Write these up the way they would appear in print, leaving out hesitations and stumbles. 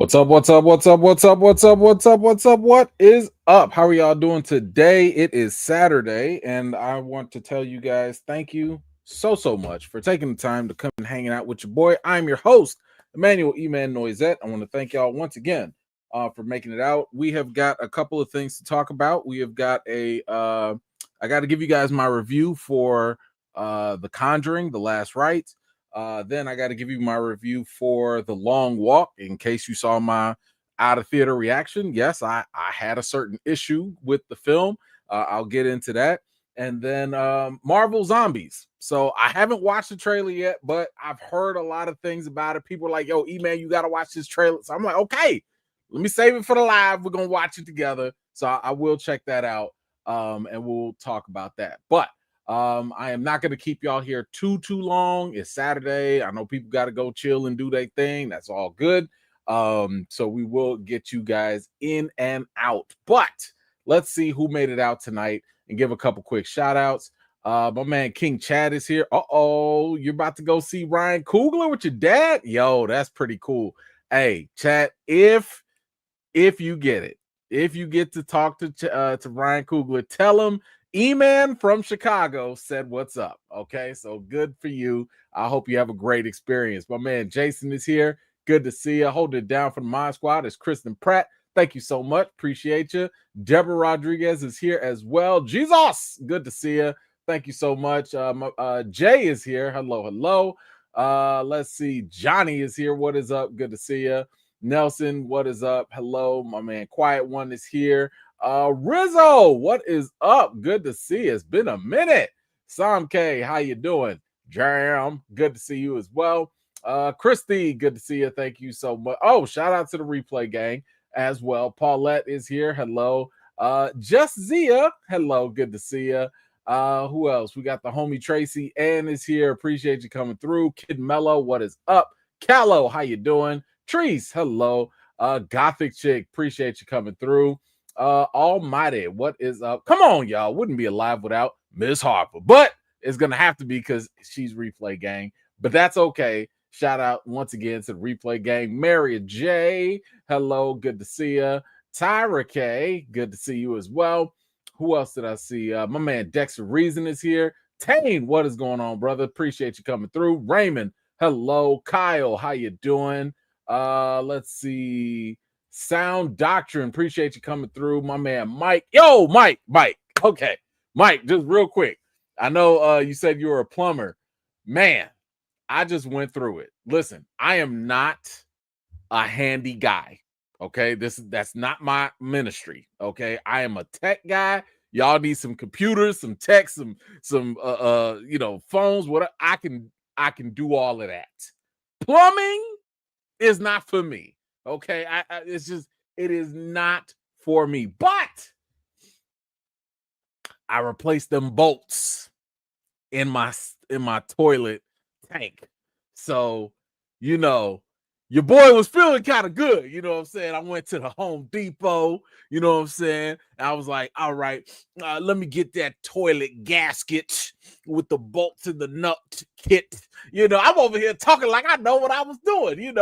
What's up? What's up? What's up? What's up? What's up? What's up? What's up? What is up? How are y'all doing today? It is Saturday, and I want to tell you guys thank you so much for taking the time to come and hanging out with your boy. I'm your host, Emmanuel Eman Noisette. I want to thank y'all once again for making it out. We have got a couple of things to talk about. We have got I got to give you guys my review for the Conjuring, the Last Rites. Then I got to give you my review for The Long Walk. In case you saw my out of theater reaction, yes, I had a certain issue with the film. I'll get into that. And then Marvel Zombies. So I haven't watched the trailer yet, but I've heard a lot of things about it. People are like, yo, E-Man, you got to watch this trailer. So I'm like, okay, let me save it for the live. We're going to watch it together. So I will check that out and we'll talk about that. But I am not going to keep y'all here too long. It's Saturday. I know people got to go chill and do their thing. That's all good. So we will get you guys in and out. But let's see who made it out tonight and give a couple quick shout outs. My man King Chad is here. Uh-oh, you're about to go see Ryan Coogler with your dad? Yo, that's pretty cool. Hey, Chad, if you get it, if you get to talk to Ryan Coogler, tell him E-Man from Chicago said what's up. Okay, so good for you. I hope you have a great experience. My man Jason is here. Good to see you. Hold it down for the Mod Squad. It's Kristen Pratt. Thank you so much. Appreciate you. Deborah Rodriguez is here as well. Jesus, good to see you. Thank you so much. Jay is here. Hello. Let's see. Johnny is here. What is up? Good to see you. Nelson, what is up? Hello. My man Quiet One is here. Rizzo, what is up? Good to see you. It's been a minute. Sam K, how you doing? Jam, good to see you as well. Christy, good to see you. Thank you so much. Oh, shout out to the replay gang as well. Paulette is here. Hello. Just Zia, hello. Good to see you. Who else? We got the homie Tracy Ann is here. Appreciate you coming through. Kid Mello, what is up? Callow, how you doing? Trees, hello. Gothic Chick, appreciate you coming through. Almighty, what is up? Come on, y'all. Wouldn't be alive without Miss Harper, but it's gonna have to be because she's replay gang. But that's okay. Shout out once again to the replay gang. Mary J, hello, good to see you. Tyra K, good to see you as well. Who else did I see? My man Dexter Reason is here. Tane, what is going on, brother? Appreciate you coming through. Raymond, hello. Kyle, how you doing? Let's see. Sound Doctrine, appreciate you coming through. My man Mike. Yo, Mike. Okay. Mike, just real quick. I know you said you were a plumber. Man, I just went through it. Listen, I am not a handy guy. Okay, that's not my ministry. Okay, I am a tech guy. Y'all need some computers, some tech, some phones. What I can do all of that. Plumbing is not for me. Okay, it's just it is not for me. But I replaced them bolts in my toilet tank. So, your boy was feeling kind of good. You know what I'm saying? I went to the Home Depot. You know what I'm saying? I was like, all right, let me get that toilet gasket with the bolts and the nut kit. I'm over here talking like I know what I was doing.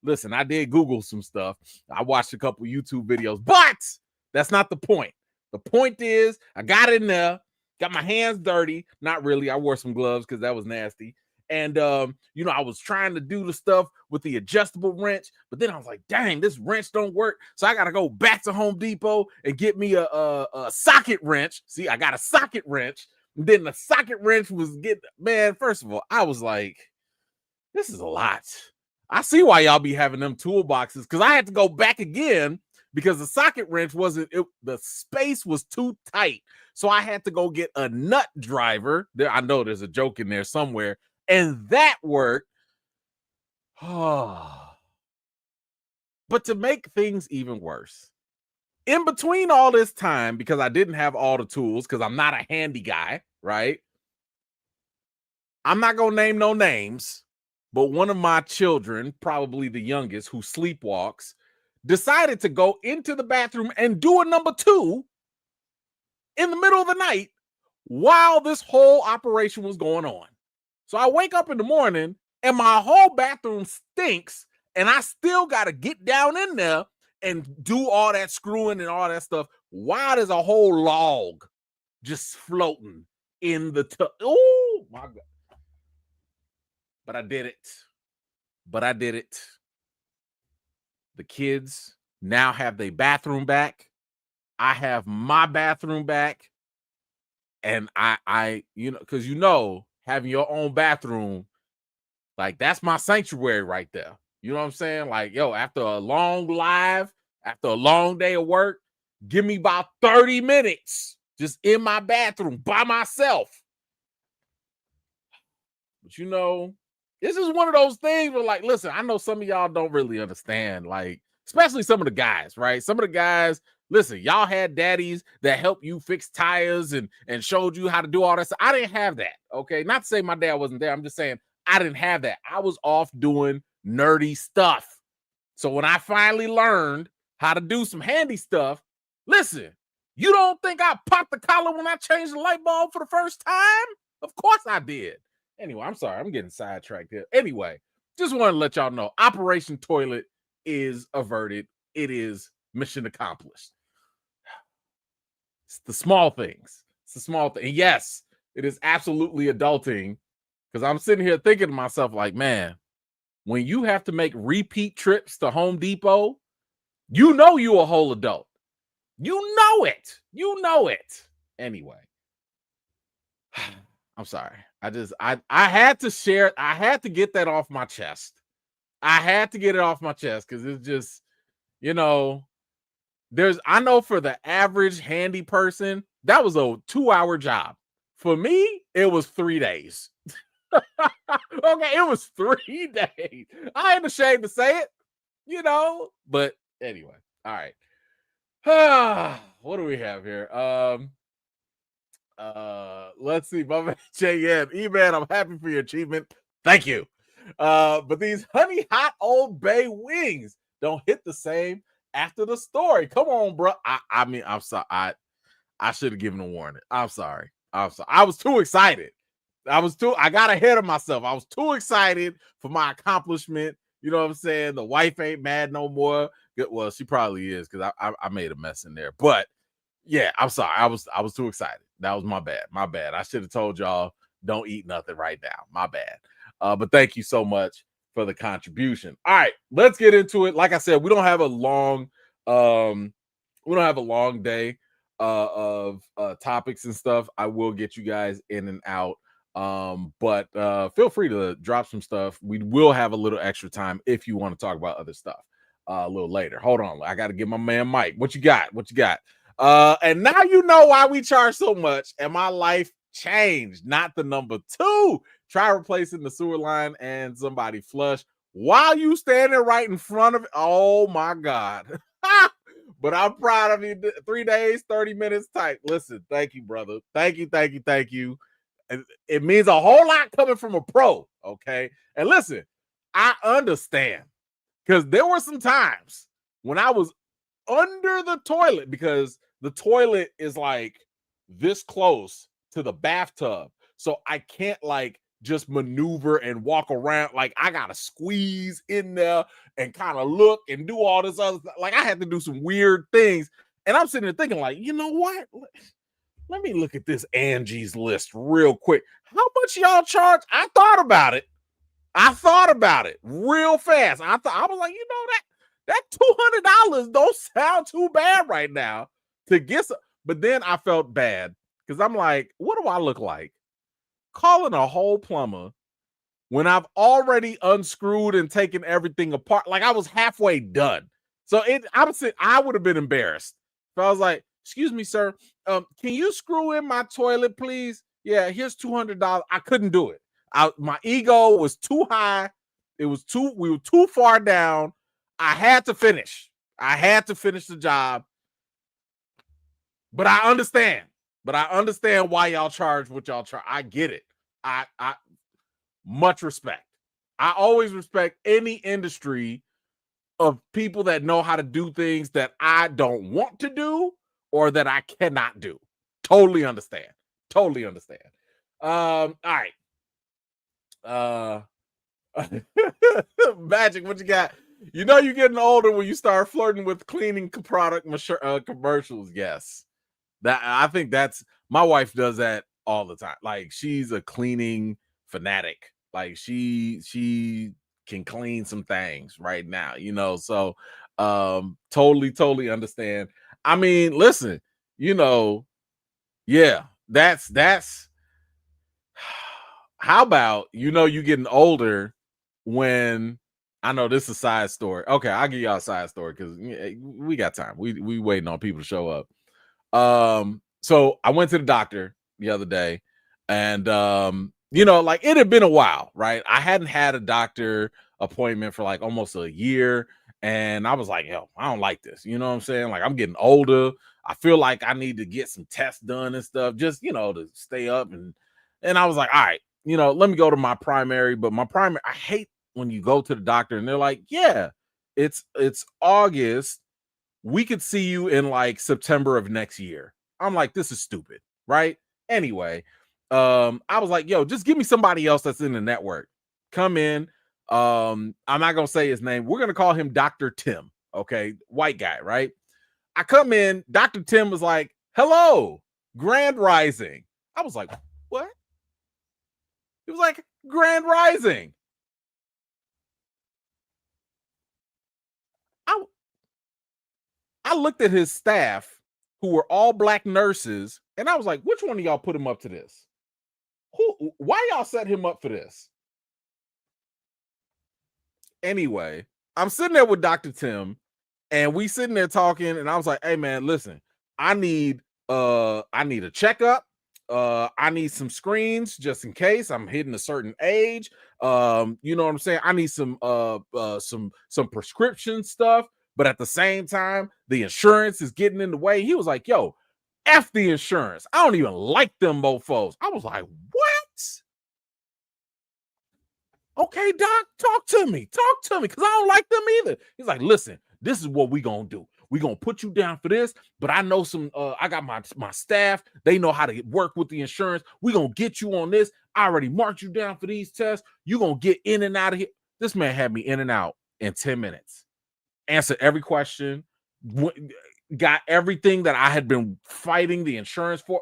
Listen, I did Google some stuff. I watched a couple YouTube videos, but that's not the point. The point is I got in there, got my hands dirty. Not really. I wore some gloves because that was nasty. And, I was trying to do the stuff with the adjustable wrench, but then I was like, dang, this wrench don't work. So I got to go back to Home Depot and get me a socket wrench. See, I got a socket wrench. And then the socket wrench was man, first of all, I was like, this is a lot. I see why y'all be having them toolboxes because I had to go back again because the socket wrench the space was too tight. So I had to go get a nut driver. I know there's a joke in there somewhere. And that worked. But to make things even worse, in between all this time, because I didn't have all the tools, because I'm not a handy guy, right? I'm not going to name no names, but one of my children, probably the youngest, who sleepwalks, decided to go into the bathroom and do a number 2 in the middle of the night while this whole operation was going on. So I wake up in the morning and my whole bathroom stinks And I still got to get down in there and do all that screwing and all that stuff while there's a whole log just floating in the tub. Oh, my God. But I did it. The kids now have their bathroom back. I have my bathroom back. And I because having your own bathroom, like, that's my sanctuary right there. You know what I'm saying? Like, yo, after a long live, after a long day of work, give me about 30 minutes just in my bathroom by myself. But this is one of those things where, like, listen, I know some of y'all don't really understand, like, especially some of the guys, right? Some of the guys, listen, y'all had daddies that helped you fix tires and showed you how to do all that stuff. I didn't have that, okay? Not to say my dad wasn't there. I'm just saying I didn't have that. I was off doing nerdy stuff. So when I finally learned how to do some handy stuff, listen, you don't think I popped the collar when I changed the light bulb for the first time? Of course I did. Anyway, I'm sorry. I'm getting sidetracked here. Anyway, just want to let y'all know Operation Toilet is averted. It is mission accomplished. It's the small things. It's the small thing. And yes, it is absolutely adulting, because I'm sitting here thinking to myself, like, man, when you have to make repeat trips to Home Depot, you a whole adult. You know it. Anyway, I'm sorry. I had to share. I had to get that off my chest. I had to get it off my chest because it's just, I know for the average handy person, that was a 2-hour job. For me, it was 3 days. Okay, it was 3 days. I ain't ashamed to say it, but anyway, all right. What do we have here? Let's see. My man JM, E-Man, I'm happy for your achievement. Thank you. But these honey hot Old Bay wings don't hit the same after the story. Come on, bro. I mean, I'm sorry. I should have given a warning. I'm sorry. I was too excited. I got ahead of myself. I was too excited for my accomplishment. You know what I'm saying? The wife ain't mad no more. Well, she probably is, because I made a mess in there. But yeah, I'm sorry. I was too excited. That was my bad. My bad. I should have told y'all don't eat nothing right now. My bad. But thank you so much for the contribution. All right, let's get into it. Like I said, we don't have a long day of topics and stuff. I will get you guys in and out. But feel free to drop some stuff. We will have a little extra time if you want to talk about other stuff a little later. Hold on, I got to get my man Mike. What you got? And now you know why we charge so much, and my life changed. Not the number 2. Try replacing the sewer line and somebody flush while you standing right in front of it. Oh my God. But I'm proud of you. 3 days, 30 minutes type. Listen, thank you, brother. Thank you. It means a whole lot coming from a pro, okay? And listen, I understand, because there were some times when I was under the toilet, because the toilet is like this close to the bathtub. So I can't like just maneuver and walk around. Like, I gotta squeeze in there and kind of look and do all this other stuff. Like, I had to do some weird things. And I'm sitting there thinking, like, you know what? Let me look at this Angie's list real quick. How much y'all charge? I thought about it real fast. I was like, that $200 don't sound too bad right now to get some. But then I felt bad, because I'm like, what do I look like calling a whole plumber when I've already unscrewed and taken everything apart? Like, I was halfway done. So I would have been embarrassed if I was like, excuse me, sir, can you screw in my toilet, please? Yeah, here's $200. I couldn't do it. My ego was too high. We were too far down. I had to finish the job. But I understand why y'all charge what y'all charge. I get it. I much respect. I always respect any industry of people that know how to do things that I don't want to do or that I cannot do. Totally understand. All right. Magic, what you got? You know you're getting older when you start flirting with cleaning product commercials. Yes. That I think that's my wife does that all the time. Like she's a cleaning fanatic. Like she can clean some things right now, you know. So totally understand. I mean, listen, you know, yeah, that's how about you getting older when I know this is a side story. Okay, I'll give y'all a side story because we got time. We waiting on people to show up. So I went to the doctor the other day, and like it had been a while, right? I hadn't had a doctor appointment for like almost a year, and I was like, yo, I don't like this. You know what I'm saying? Like I'm getting older. I feel like I need to get some tests done and stuff, just to stay up and I was like, all right, let me go to my primary. But my primary, I hate when you go to the doctor and they're like, yeah, it's August, we could see you in like September of next year. I'm like, this is stupid, right? Anyway, I was like, yo, just give me somebody else that's in the network. Come in. I'm not gonna say his name. We're gonna call him Dr. Tim. Okay, white guy, right? I come in, Dr. Tim was like, hello, Grand Rising. I was like, what? He was like, Grand Rising. I I looked at his staff, who were all black nurses, and I was like, which one of y'all put him up to this? Why y'all set him up for this? Anyway, I'm sitting there with Dr. Tim, and we sitting there talking, and I was like, hey man, listen, I need a checkup. I need some screens just in case I'm hitting a certain age. You know what I'm saying? I need some prescription stuff, but at the same time, the insurance is getting in the way. He was like, yo, F the insurance. I don't even like them mofos. I was like, what? Okay, doc, talk to me, because I don't like them either. He's like, listen, this is what we gonna do. We gonna put you down for this, but I know I got my staff, they know how to work with the insurance. We gonna get you on this. I already marked you down for these tests. You gonna get in and out of here. This man had me in and out in 10 minutes. Answered every question, got everything that I had been fighting the insurance for.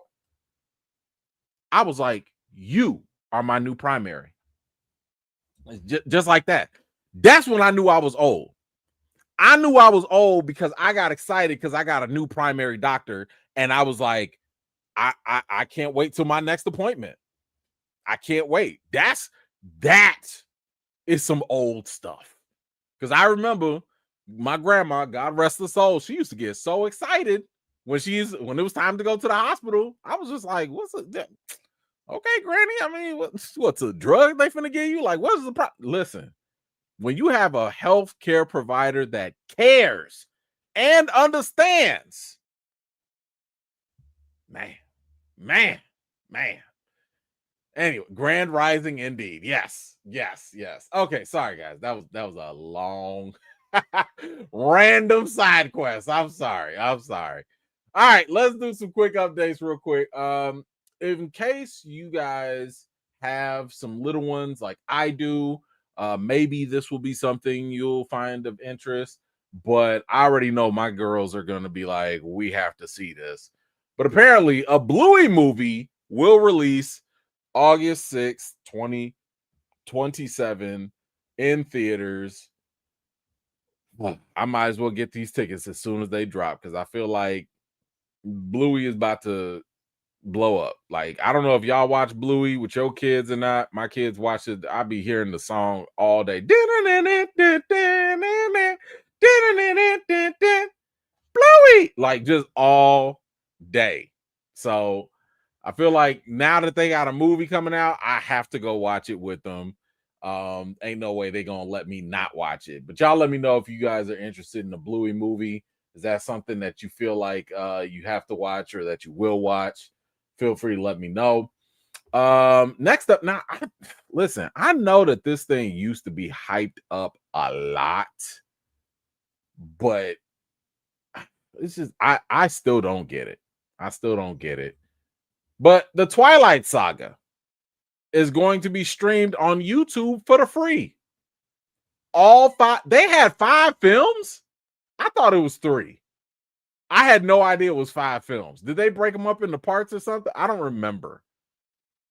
I was like, you are my new primary. Just like that. That's when I knew I was old. I knew I was old because I got excited because I got a new primary doctor, and I was like, I can't wait till my next appointment. I can't wait. That is some old stuff. Because I remember my grandma, God rest her soul, she used to get so excited when it was time to go to the hospital. I was just like, what's it? Okay, Granny. I mean, what's a drug they finna give you? Like, what's the problem? Listen, when you have a healthcare provider that cares and understands, man. Anyway, Grand Rising indeed. Yes. Okay, sorry guys. That was a long random side quest. I'm sorry. All right, let's do some quick updates real quick. In case you guys have some little ones like I do, maybe this will be something you'll find of interest, but I already know my girls are going to be like, we have to see this. But apparently, a Bluey movie will release August 6th, 2027 in theaters. I might as well get these tickets as soon as they drop because I feel like Bluey is about to blow up. Like, I don't know if y'all watch Bluey with your kids or not. My kids watch it. I be hearing the song all day. Bluey, like just all day. So I feel like now that they got a movie coming out, I have to go watch it with them. Ain't no way they gonna let me not watch it. But y'all let me know if you guys are interested in the Bluey movie. Is that something that you feel like you have to watch or that you will watch? Feel free to let me know. Next up, now listen, I know that this thing used to be hyped up a lot, but it's just I still don't get it. But the Twilight Saga is going to be streamed on YouTube for the free. all 5. They had 5 films? I thought it was 3. I had no idea it was 5 films. Did they break them up into parts or something? I don't remember.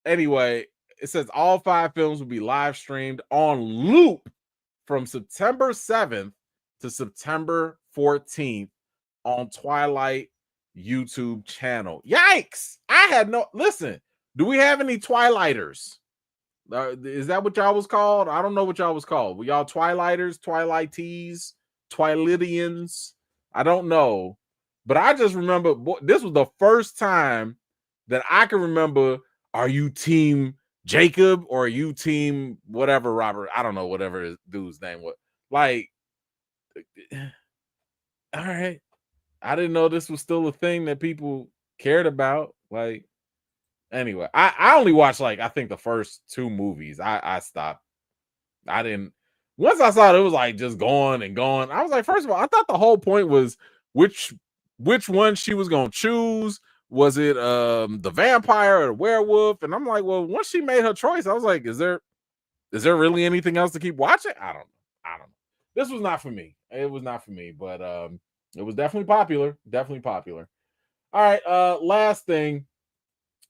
Anyway, it says all 5 films will be live streamed on loop from September 7th to September 14th on Twilight YouTube channel. Yikes! I had no listen. Do we have any Twilighters? Is that what y'all was called? I don't know what y'all was called. Were y'all Twilighters, Twilighties, Twilightians? I don't know. But I just remember this was the first time that I can remember. Are you team Jacob or are you team whatever, Robert? I don't know, whatever his dude's name was. Like, all right. I didn't know this was still a thing that people cared about. Like, anyway, I only watched like I think the first 2 movies. I stopped. I didn't. Once I saw it was like just going and going. I was like, first of all, I thought the whole point was which one she was gonna choose. Was it the vampire or the werewolf? And I'm like, well, once she made her choice, I was like, is there really anything else to keep watching? I don't know. This was not for me. It was not for me, but it was definitely popular. Definitely popular. All right. Last thing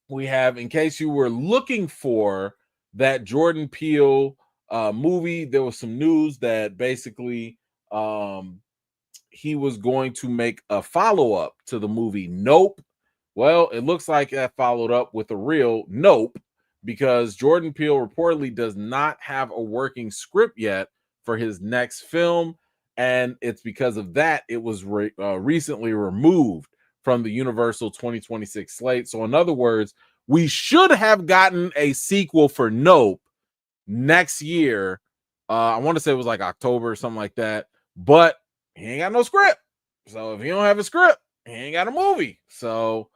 we have, in case you were looking for that Jordan Peele movie, there was some news that basically he was going to make a follow-up to the movie Nope. Well, it looks like that followed up with a real Nope, because Jordan Peele reportedly does not have a working script yet for his next film, and it's because of that it was recently removed from the Universal 2026 slate. So in other words, we should have gotten a sequel for Nope next year. I want to say it was like October or something like that, but he ain't got no script. So if you don't have a script, he ain't got a movie. So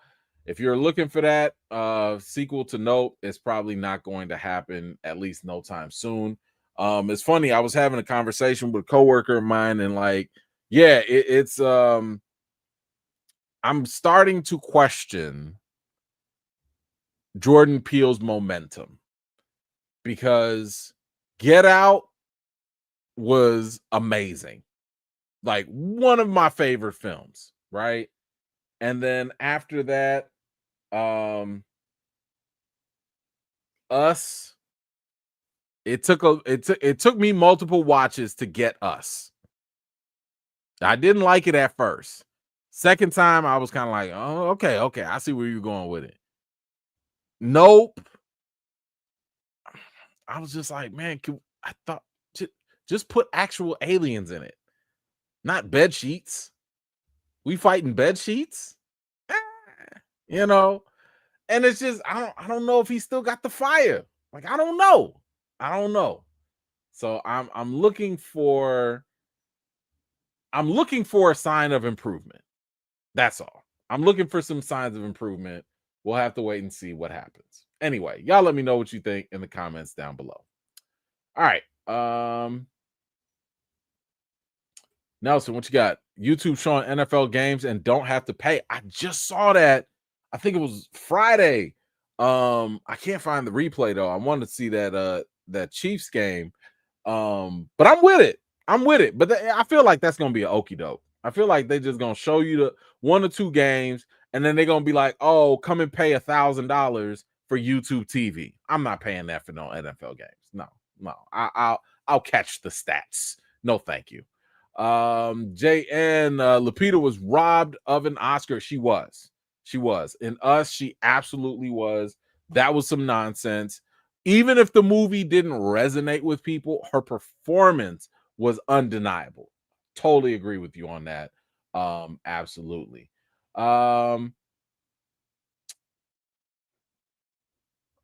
if you're looking for that sequel to Nope, it's probably not going to happen, at least no time soon. It's funny, I was having a conversation with a coworker of mine, and like, yeah, it's I'm starting to question Jordan Peele's momentum, because Get Out was amazing, like one of my favorite films, right? And then after that, Us, it took me multiple watches to get Us. I didn't like it at first. Second time, I was kind of like, oh, okay, I see where you're going with it. Nope. I was just like, man, I thought just put actual aliens in it, not bed sheets. We fighting bed sheets, you know. And it's just I don't know if he still got the fire. Like, I don't know. So I'm looking for a sign of improvement. That's all. I'm looking for some signs of improvement. We'll have to wait and see what happens. Anyway, y'all let me know what you think in the comments down below. All right. Nelson, what you got? YouTube showing NFL games and don't have to pay. I just saw that. I think it was Friday. I can't find the replay though. I wanted to see that Chiefs game. But I'm with it. But I feel like that's gonna be an okie doke. I feel like they just gonna show you the 1 or 2 games, and then they're gonna be like, "Oh, come and pay $1,000 for YouTube TV." I'm not paying that for no NFL games. No. I'll catch the stats. No, thank you. JN Lupita was robbed of an Oscar. She was. In Us, she absolutely was. That was some nonsense. Even if the movie didn't resonate with people, her performance was undeniable. Totally agree with you on that. Absolutely. Quiet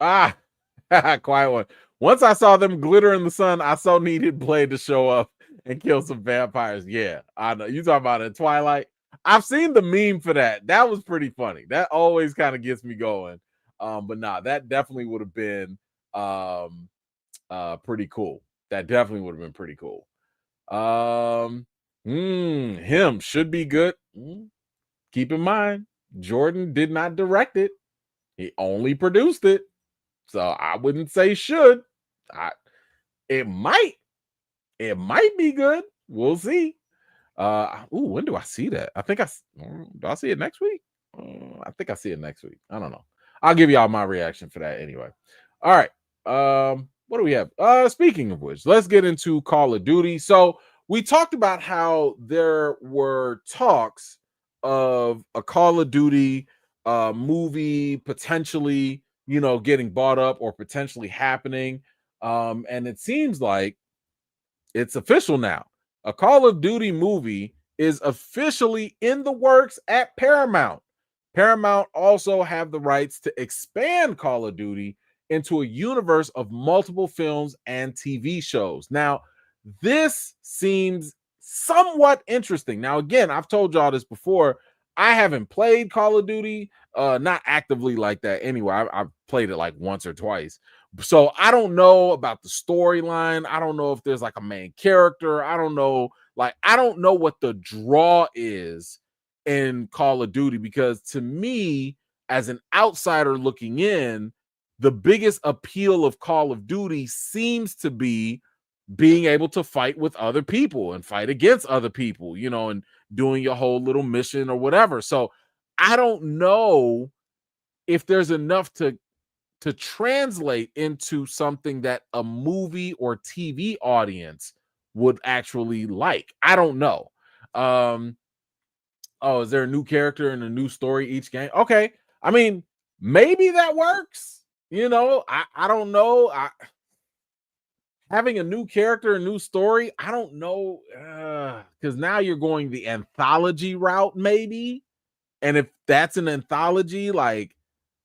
one. Once I saw them glitter in the sun, I so needed Blade to show up and kill some vampires. Yeah, I know. You talking about in Twilight? I've seen the meme for that. That was pretty funny. That always kind of gets me going. But nah, that definitely would have been pretty cool. That definitely would have been pretty cool. Him should be good. Keep in mind, Jordan did not direct it. He only produced it. So I wouldn't say should. It might. It might be good. We'll see. When do I see that? Do I see it next week? I think I see it next week. I don't know. I'll give y'all my reaction for that anyway. All right. What do we have? Speaking of which, let's get into Call of Duty. So we talked about how there were talks of a Call of Duty movie potentially, getting bought up or potentially happening. And it seems like it's official now. A Call of Duty movie is officially in the works at Paramount. Paramount also have the rights to expand Call of Duty into a universe of multiple films and TV shows. Now, this seems somewhat interesting. Now, again, I've told y'all this before. I haven't played Call of Duty, not actively like that anyway. I've played it like once or twice. So I don't know about the storyline. I don't know if there's like a main character. I don't know. I don't know what the draw is in Call of Duty, because to me, as an outsider looking in, the biggest appeal of Call of Duty seems to be being able to fight with other people and fight against other people, and doing your whole little mission or whatever. So I don't know if there's enough to translate into something that a movie or TV audience would actually like. I don't know. Is there a new character and a new story each game? Okay. I mean, maybe that works. I don't know. Having a new character, a new story, I don't know. Because now you're going the anthology route, maybe. And if that's an anthology,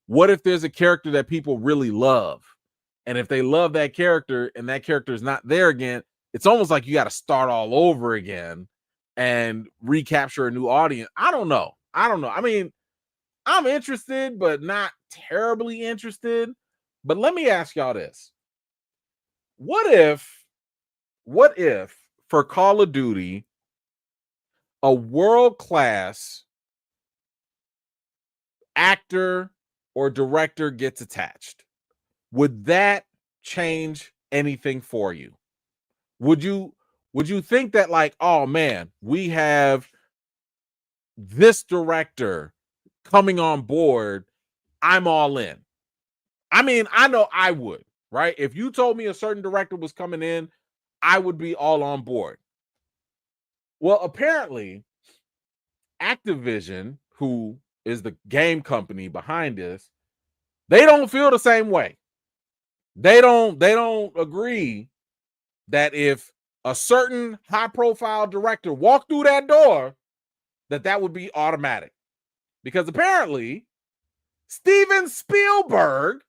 what if there's a character that people really love? And if they love that character and that character is not there again, it's almost like you got to start all over again and recapture a new audience. I don't know. I mean, I'm interested, but not terribly interested. But let me ask y'all this. What if for Call of Duty, a world-class actor or director gets attached? Would that change anything for you? Would you think that, oh man, we have this director coming on board, I'm all in? I mean, I know I would, right? If you told me a certain director was coming in, I would be all on board. Well, apparently, Activision, who is the game company behind this, they don't feel the same way. They don't agree that if a certain high profile director walked through that door, that would be automatic. Because apparently Steven Spielberg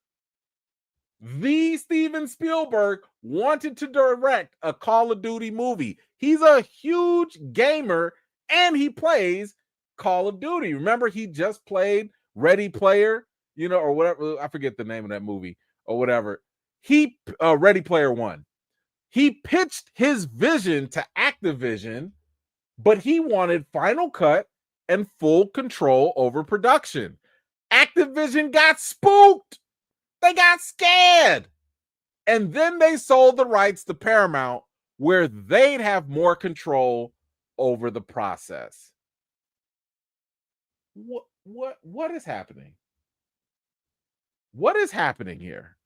wanted to direct a Call of Duty movie. He's a huge gamer and he plays Call of Duty. Remember, he just played Ready Player, or whatever. I forget the name of that movie or whatever. Ready Player One. He pitched his vision to Activision, but he wanted final cut and full control over production. Activision got spooked. They got scared. And then they sold the rights to Paramount, where they'd have more control over the process. What is happening? What is happening here?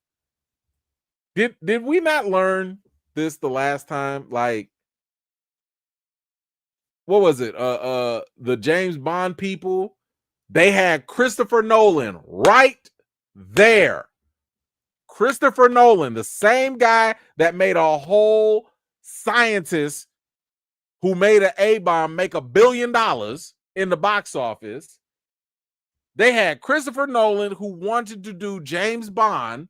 Did we not learn this the last time? What was it? The James Bond people, they had Christopher Nolan right there. Christopher Nolan, the same guy that made a whole scientist who made an A-bomb make $1 billion in the box office. They had Christopher Nolan who wanted to do James Bond.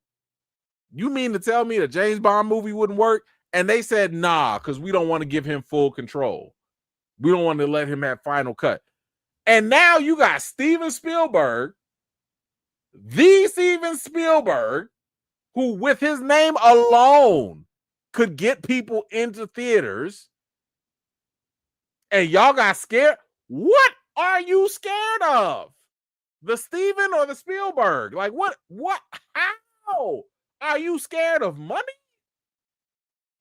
You mean to tell me the James Bond movie wouldn't work? And they said, nah, because we don't want to give him full control. We don't want to let him have final cut. And now you got Steven Spielberg, the Steven Spielberg, who with his name alone could get people into theaters. And y'all got scared. What are you scared of? The Steven or the Spielberg? What? How? Are you scared of money?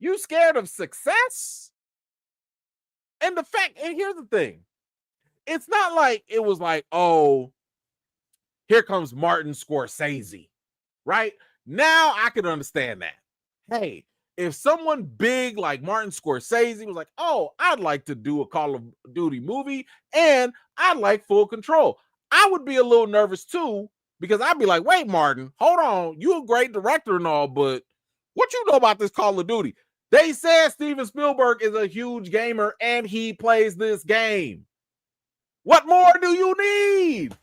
You scared of success? And the fact, and here's the thing, it's not like it was like, oh, here comes Martin Scorsese, right? Now I can understand that. Hey, if someone big like Martin Scorsese was like, oh, I'd like to do a Call of Duty movie and I'd like full control, I would be a little nervous too, because I'd be like, wait, Martin, hold on. You a great director and all, but what you know about this Call of Duty? They said Steven Spielberg is a huge gamer and he plays this game. What more do you need?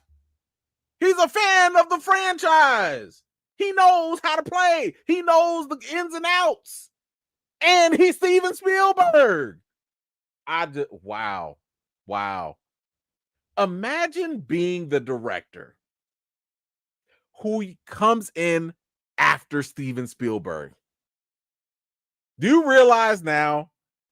He's a fan of the franchise. He knows how to play. He knows the ins and outs. And he's Steven Spielberg. Wow. Imagine being the director who comes in after Steven Spielberg. Do you realize now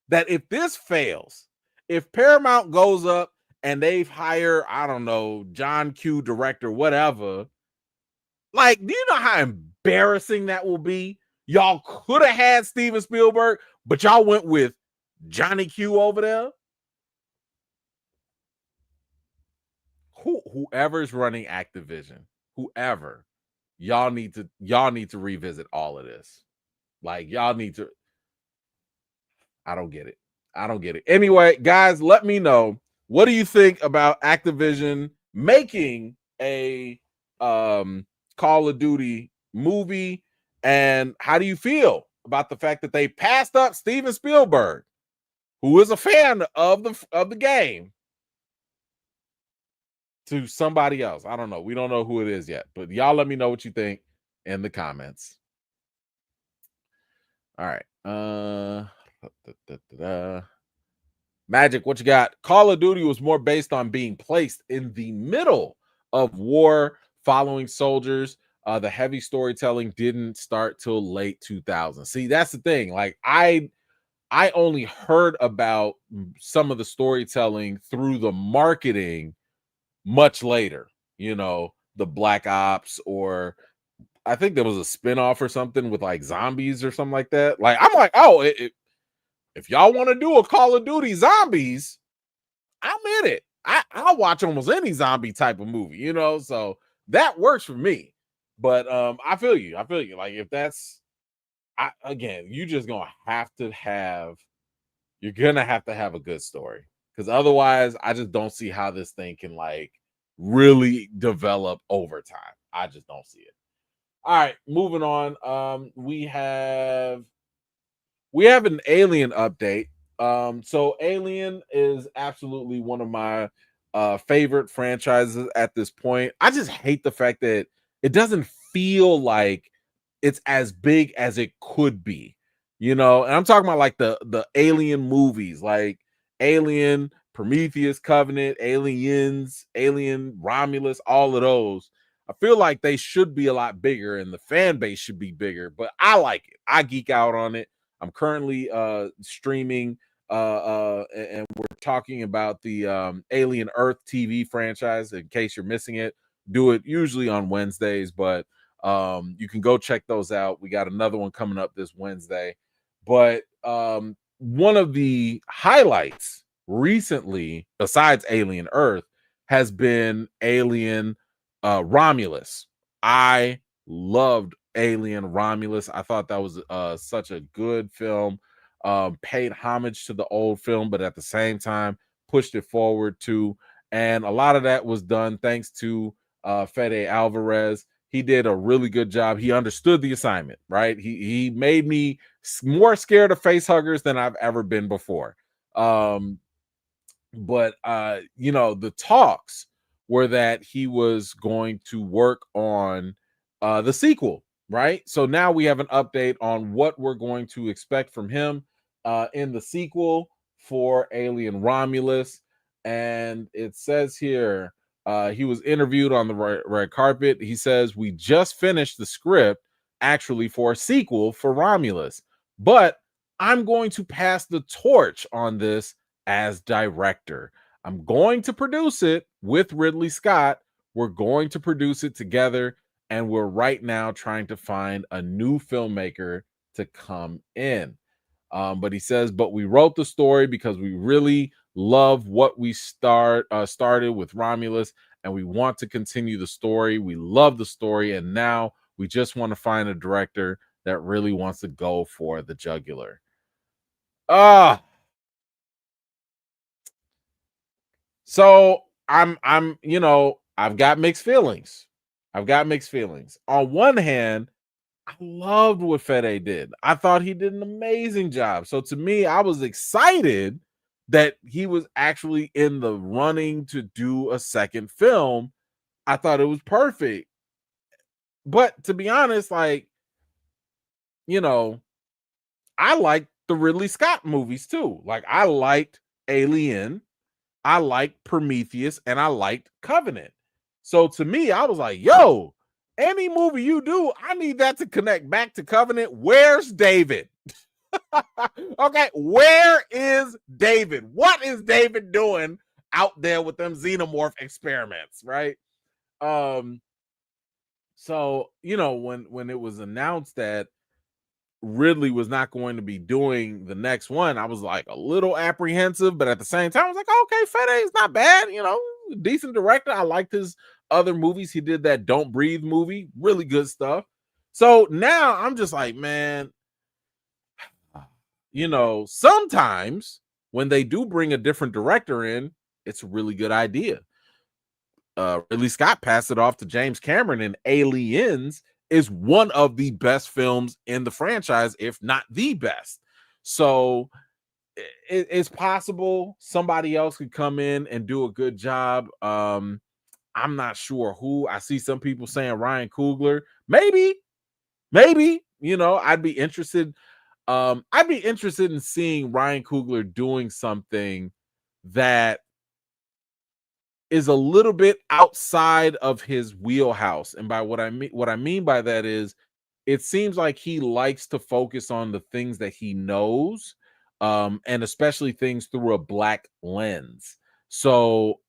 that if this fails, if Paramount goes up and they've hired, I don't know, John Q director, whatever, like, do you know how embarrassing that will be? Y'all could have had Steven Spielberg, but y'all went with Johnny Q over there. Whoever's running Activision, whoever, y'all need to revisit all of this. Like, y'all need to. I don't get it. Anyway, guys, let me know, what do you think about Activision making a Call of Duty movie, and how do you feel about the fact that they passed up Steven Spielberg, who is a fan of the game, to somebody else? I don't know. We don't know who it is yet, but y'all let me know what you think in the comments. All right. Magic, what you got? Call of Duty was more based on being placed in the middle of war, following soldiers. The heavy storytelling didn't start till late 2000. See, that's the thing. Like, I only heard about some of the storytelling through the marketing much later. You know, the Black Ops, or I think there was a spinoff or something with like zombies or something like that. Like, I'm like, oh, if y'all want to do a Call of Duty zombies, I'm in it. I'll watch almost any zombie type of movie, you know, so that works for me. But I feel you. Like, if that's, again, you're gonna have to have a good story, because otherwise I just don't see how this thing can like really develop over time. I just don't see it. All right, moving on. We have an Alien update. So Alien is absolutely one of my favorite franchises at this point. I just hate the fact that it doesn't feel like it's as big as it could be, you know. And I'm talking about like the Alien movies, like Alien, Prometheus, Covenant, Aliens, Alien, Romulus, all of those. I feel like they should be a lot bigger and the fan base should be bigger, but I like it. I geek out on it. I'm currently streaming and we're talking about the Alien Earth TV franchise. In case you're missing it, do it usually on Wednesdays, but you can go check those out. We got another one coming up this Wednesday. But one of the highlights recently, besides Alien Earth, has been Alien Romulus. I loved Alien Romulus. I thought that was such a good film. Paid homage to the old film, but at the same time pushed it forward too. And a lot of that was done thanks to Fede Alvarez. He did a really good job. He understood the assignment, right? He made me more scared of face huggers than I've ever been before. But you know, the talks were that he was going to work on the sequel, right? So now we have an update on what we're going to expect from him in the sequel for Alien Romulus. And it says here, he was interviewed on the red carpet. He says, we just finished the script actually for a sequel for Romulus, but I'm going to pass the torch on this as director. I'm going to produce it with Ridley Scott. We're going to produce it together, and we're right now trying to find a new filmmaker to come in. But he says, but we wrote the story because we really love what we started with Romulus, and we want to continue the story. We love the story, and now we just want to find a director that really wants to go for the jugular. Ah, so I've got mixed feelings. I've got mixed feelings. On one hand, I loved what Fede did. I thought he did an amazing job. So to me, I was excited that he was actually in the running to do a second film. I thought it was perfect. But to be honest, like, you know, I liked the Ridley Scott movies too. Like, I liked Alien, I liked Prometheus, and I liked Covenant. So to me, I was like, yo, any movie you do, I need that to connect back to Covenant. Where's David? Okay, where is David? What is David doing out there with them xenomorph experiments, right? Um, so when it was announced that Ridley was not going to be doing the next one, I was like a little apprehensive, but at the same time, I was like, okay, Fede is not bad, decent director. I liked his other movies. He did that Don't Breathe movie, really good stuff. So now I'm just like, man, sometimes when they do bring a different director in, it's a really good idea. Ridley Scott passed it off to James Cameron, and Aliens is one of the best films in the franchise, if not the best. So it's possible somebody else could come in and do a good job. I'm not sure who. I see some people saying Ryan Coogler. Maybe, I'd be interested. I'd be interested in seeing Ryan Coogler doing something that is a little bit outside of his wheelhouse. And by what I mean by that is, it seems like he likes to focus on the things that he knows, and especially things through a black lens. So,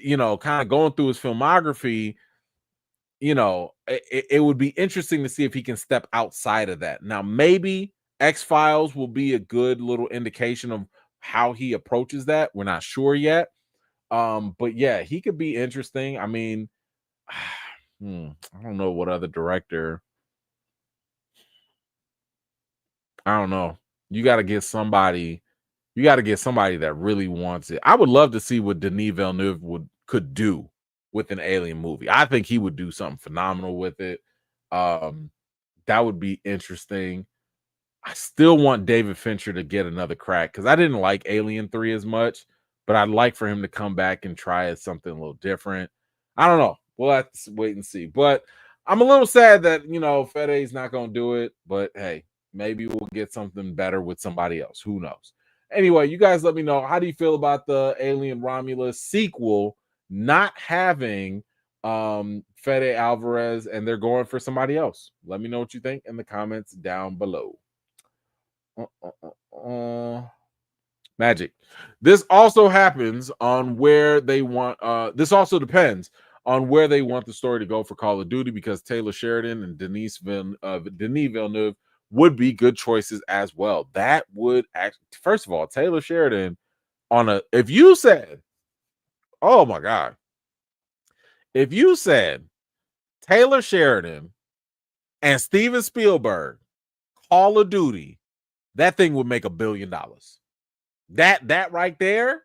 kind of going through his filmography, it would be interesting to see if he can step outside of that. Now, maybe X-Files will be a good little indication of how he approaches that. We're not sure yet. But yeah, he could be interesting. I mean, I don't know what other director. I don't know. You got to get somebody. You got to get somebody that really wants it. I would love to see what Denis Villeneuve could do with an Alien movie. I think he would do something phenomenal with it. That would be interesting. I still want David Fincher to get another crack because I didn't like Alien 3 as much, but I'd like for him to come back and try something a little different. I don't know. We'll have to wait and see. But I'm a little sad that, Fede's not going to do it. But hey, maybe we'll get something better with somebody else. Who knows? Anyway, you guys let me know. How do you feel about the Alien Romulus sequel not having Fede Alvarez, and they're going for somebody else? Let me know what you think in the comments down below. Magic. This also happens on where they want. This also depends on where they want the story to go for Call of Duty, because Taylor Sheridan and Denis Villeneuve would be good choices as well. That would first of all, Taylor Sheridan if you said, oh my God, if you said Taylor Sheridan and Steven Spielberg, Call of Duty, that thing would make $1 billion. That right there,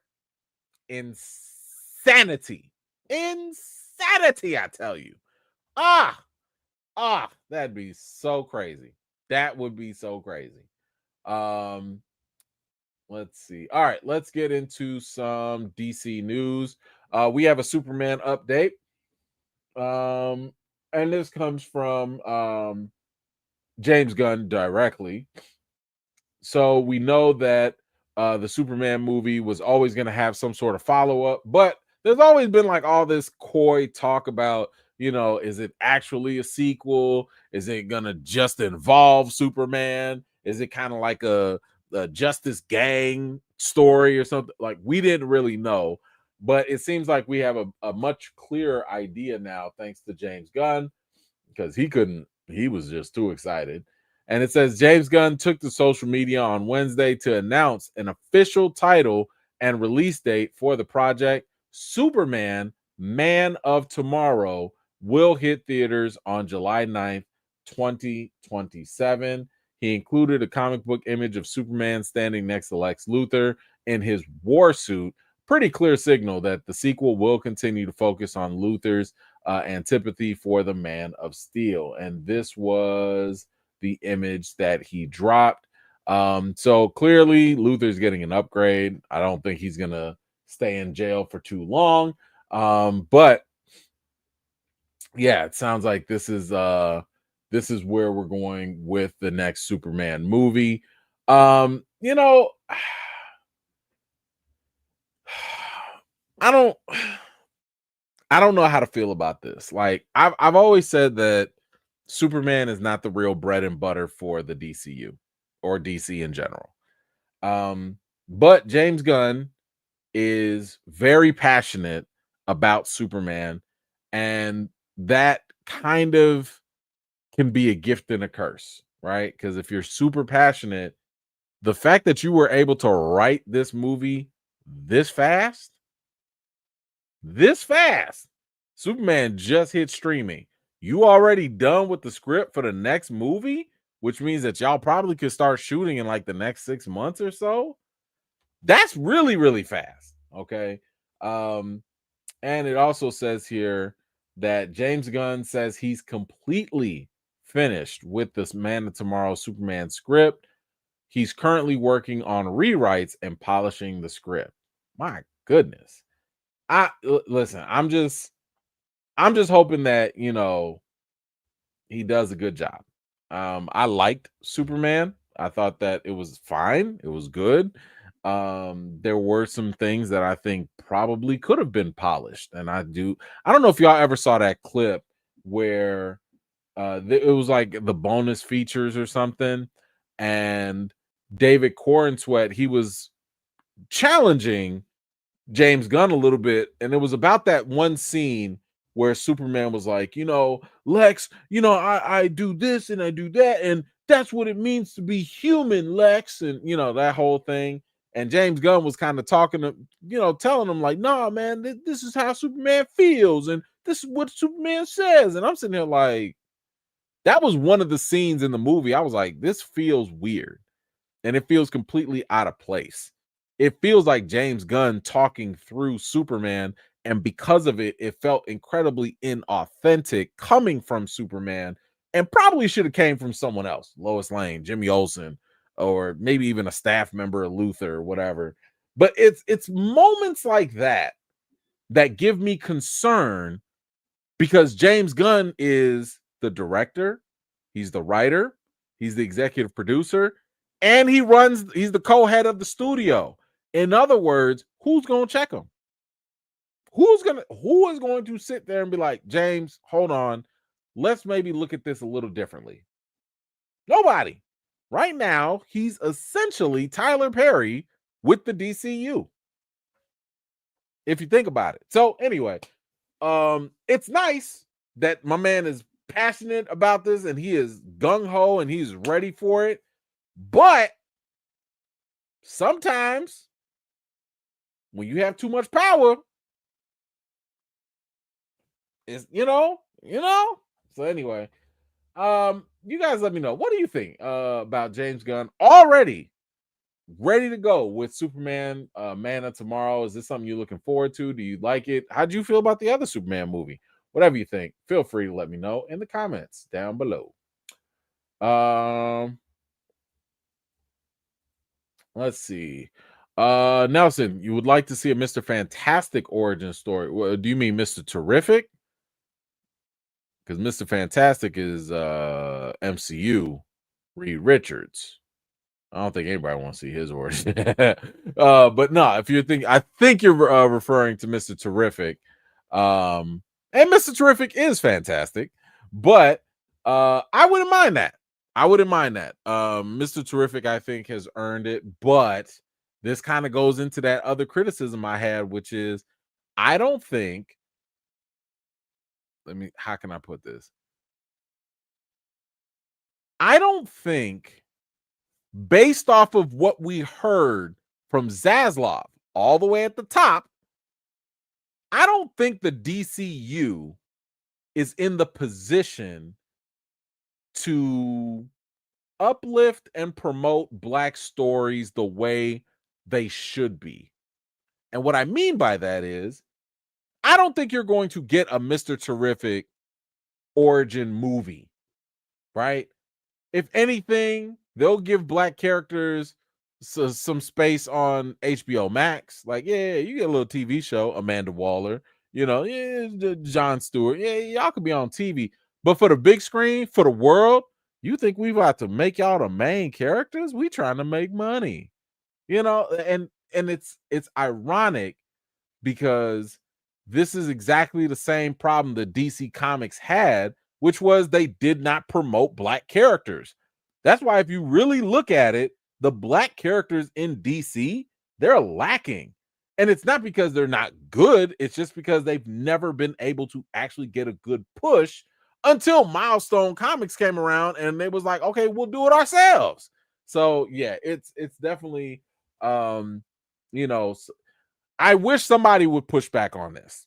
insanity, I tell you. That'd be so crazy. That would be so crazy. Let's see. All right, let's get into some DC news. We have a Superman update. And this comes from James Gunn directly. So we know that the Superman movie was always going to have some sort of follow-up, but there's always been like all this coy talk about, is it actually a sequel? Is it going to just involve Superman? Is it kind of like a Justice Gang story or something? Like, we didn't really know, but it seems like we have a much clearer idea now, thanks to James Gunn, because he was just too excited. And it says James Gunn took to social media on Wednesday to announce an official title and release date for the project. Superman, Man of Tomorrow will hit theaters on July 9th, 2027. He included a comic book image of Superman standing next to Lex Luthor in his war suit. Pretty clear signal that the sequel will continue to focus on Luthor's antipathy for the Man of Steel. And this was the image that he dropped. So clearly Luthor's getting an upgrade. I don't think he's gonna stay in jail for too long. But yeah, it sounds like this is where we're going with the next Superman movie. You know, I don't I don't know how to feel about this. Like I've always said that Superman is not the real bread and butter for the DCU or DC in general. But James Gunn is very passionate about Superman, and that kind of can be a gift and a curse, right? Because if you're super passionate, the fact that you were able to write this movie this fast, this fast, Superman just hit streaming. You already done with the script for the next movie, which means that y'all probably could start shooting in like the next 6 months or so. That's really, really fast. Okay. And it also says here that James Gunn says he's completely finished with this Man of Tomorrow Superman script. He's currently working on rewrites and polishing the script. My goodness. Listen, I'm just hoping that, he does a good job. I liked Superman. I thought that it was fine. It was good. There were some things that I think probably could have been polished, and I don't know if y'all ever saw that clip where it was like the bonus features or something, and David Cornsweet, he was challenging James Gunn a little bit, and it was about that one scene where Superman was like, Lex, I do this and I do that, and that's what it means to be human, Lex, and that whole thing. And James Gunn was kind of talking to, telling him like, nah, man, this is how Superman feels, and this is what Superman says. And I'm sitting here like, that was one of the scenes in the movie. I was like, this feels weird, and it feels completely out of place. It feels like James Gunn talking through Superman, and because of it, it felt incredibly inauthentic coming from Superman, and probably should have came from someone else, Lois Lane, Jimmy Olsen, or maybe even a staff member of Luthor or whatever. But it's moments like that that give me concern, because James Gunn is the director, he's the writer, he's the executive producer, and he's the co-head of the studio. In other words, who's going to check him? Who is going to sit there and be like, James, hold on, let's maybe look at this a little differently? Nobody. Right now, he's essentially Tyler Perry with the DCU, if you think about it. So anyway, it's nice that my man is passionate about this and he is gung-ho and he's ready for it. But sometimes when you have too much power, it's So anyway, you guys let me know, what do you think about James Gunn already ready to go with Superman, Man of Tomorrow? Is this something you're looking forward to? Do you like it? How do you feel about the other Superman movie? Whatever you think, feel free to let me know in the comments down below. Let's see. Nelson, you would like to see a Mr. Fantastic origin story. Do you mean Mr. Terrific? Because Mr. Fantastic is MCU, Reed Richards. I don't think anybody wants to see his origin. But no, if you're thinking, I think you're referring to Mr. Terrific. And Mr. Terrific is fantastic, but I wouldn't mind that. Mr. Terrific, I think, has earned it, but this kind of goes into that other criticism I had, which is I don't think, how can I put this? I don't think, based off of what we heard from Zaslav all the way at the top, I don't think the DCU is in the position to uplift and promote Black stories the way they should be. And what I mean by that is, I don't think you're going to get a Mr. Terrific origin movie, right? If anything, they'll give Black characters some space on HBO Max. Like, yeah, you get a little TV show, Amanda Waller, yeah, Jon Stewart. Yeah, y'all could be on TV. But for the big screen, for the world, you think we about to make y'all the main characters? We trying to make money, and it's ironic because this is exactly the same problem that DC Comics had, which was they did not promote Black characters. That's why if you really look at it, the Black characters in DC, they're lacking. And it's not because they're not good, it's just because they've never been able to actually get a good push until Milestone Comics came around and they was like, okay, we'll do it ourselves. So yeah, it's definitely you know, I wish somebody would push back on this.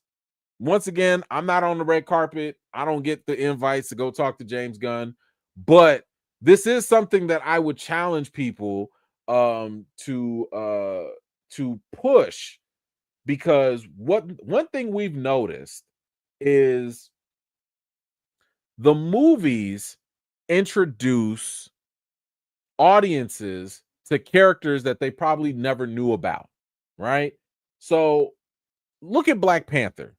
Once again, I'm not on the red carpet. I don't get the invites to go talk to James Gunn, but this is something that I would challenge people to push, because one thing we've noticed is the movies introduce audiences to characters that they probably never knew about, right? So look at Black Panther.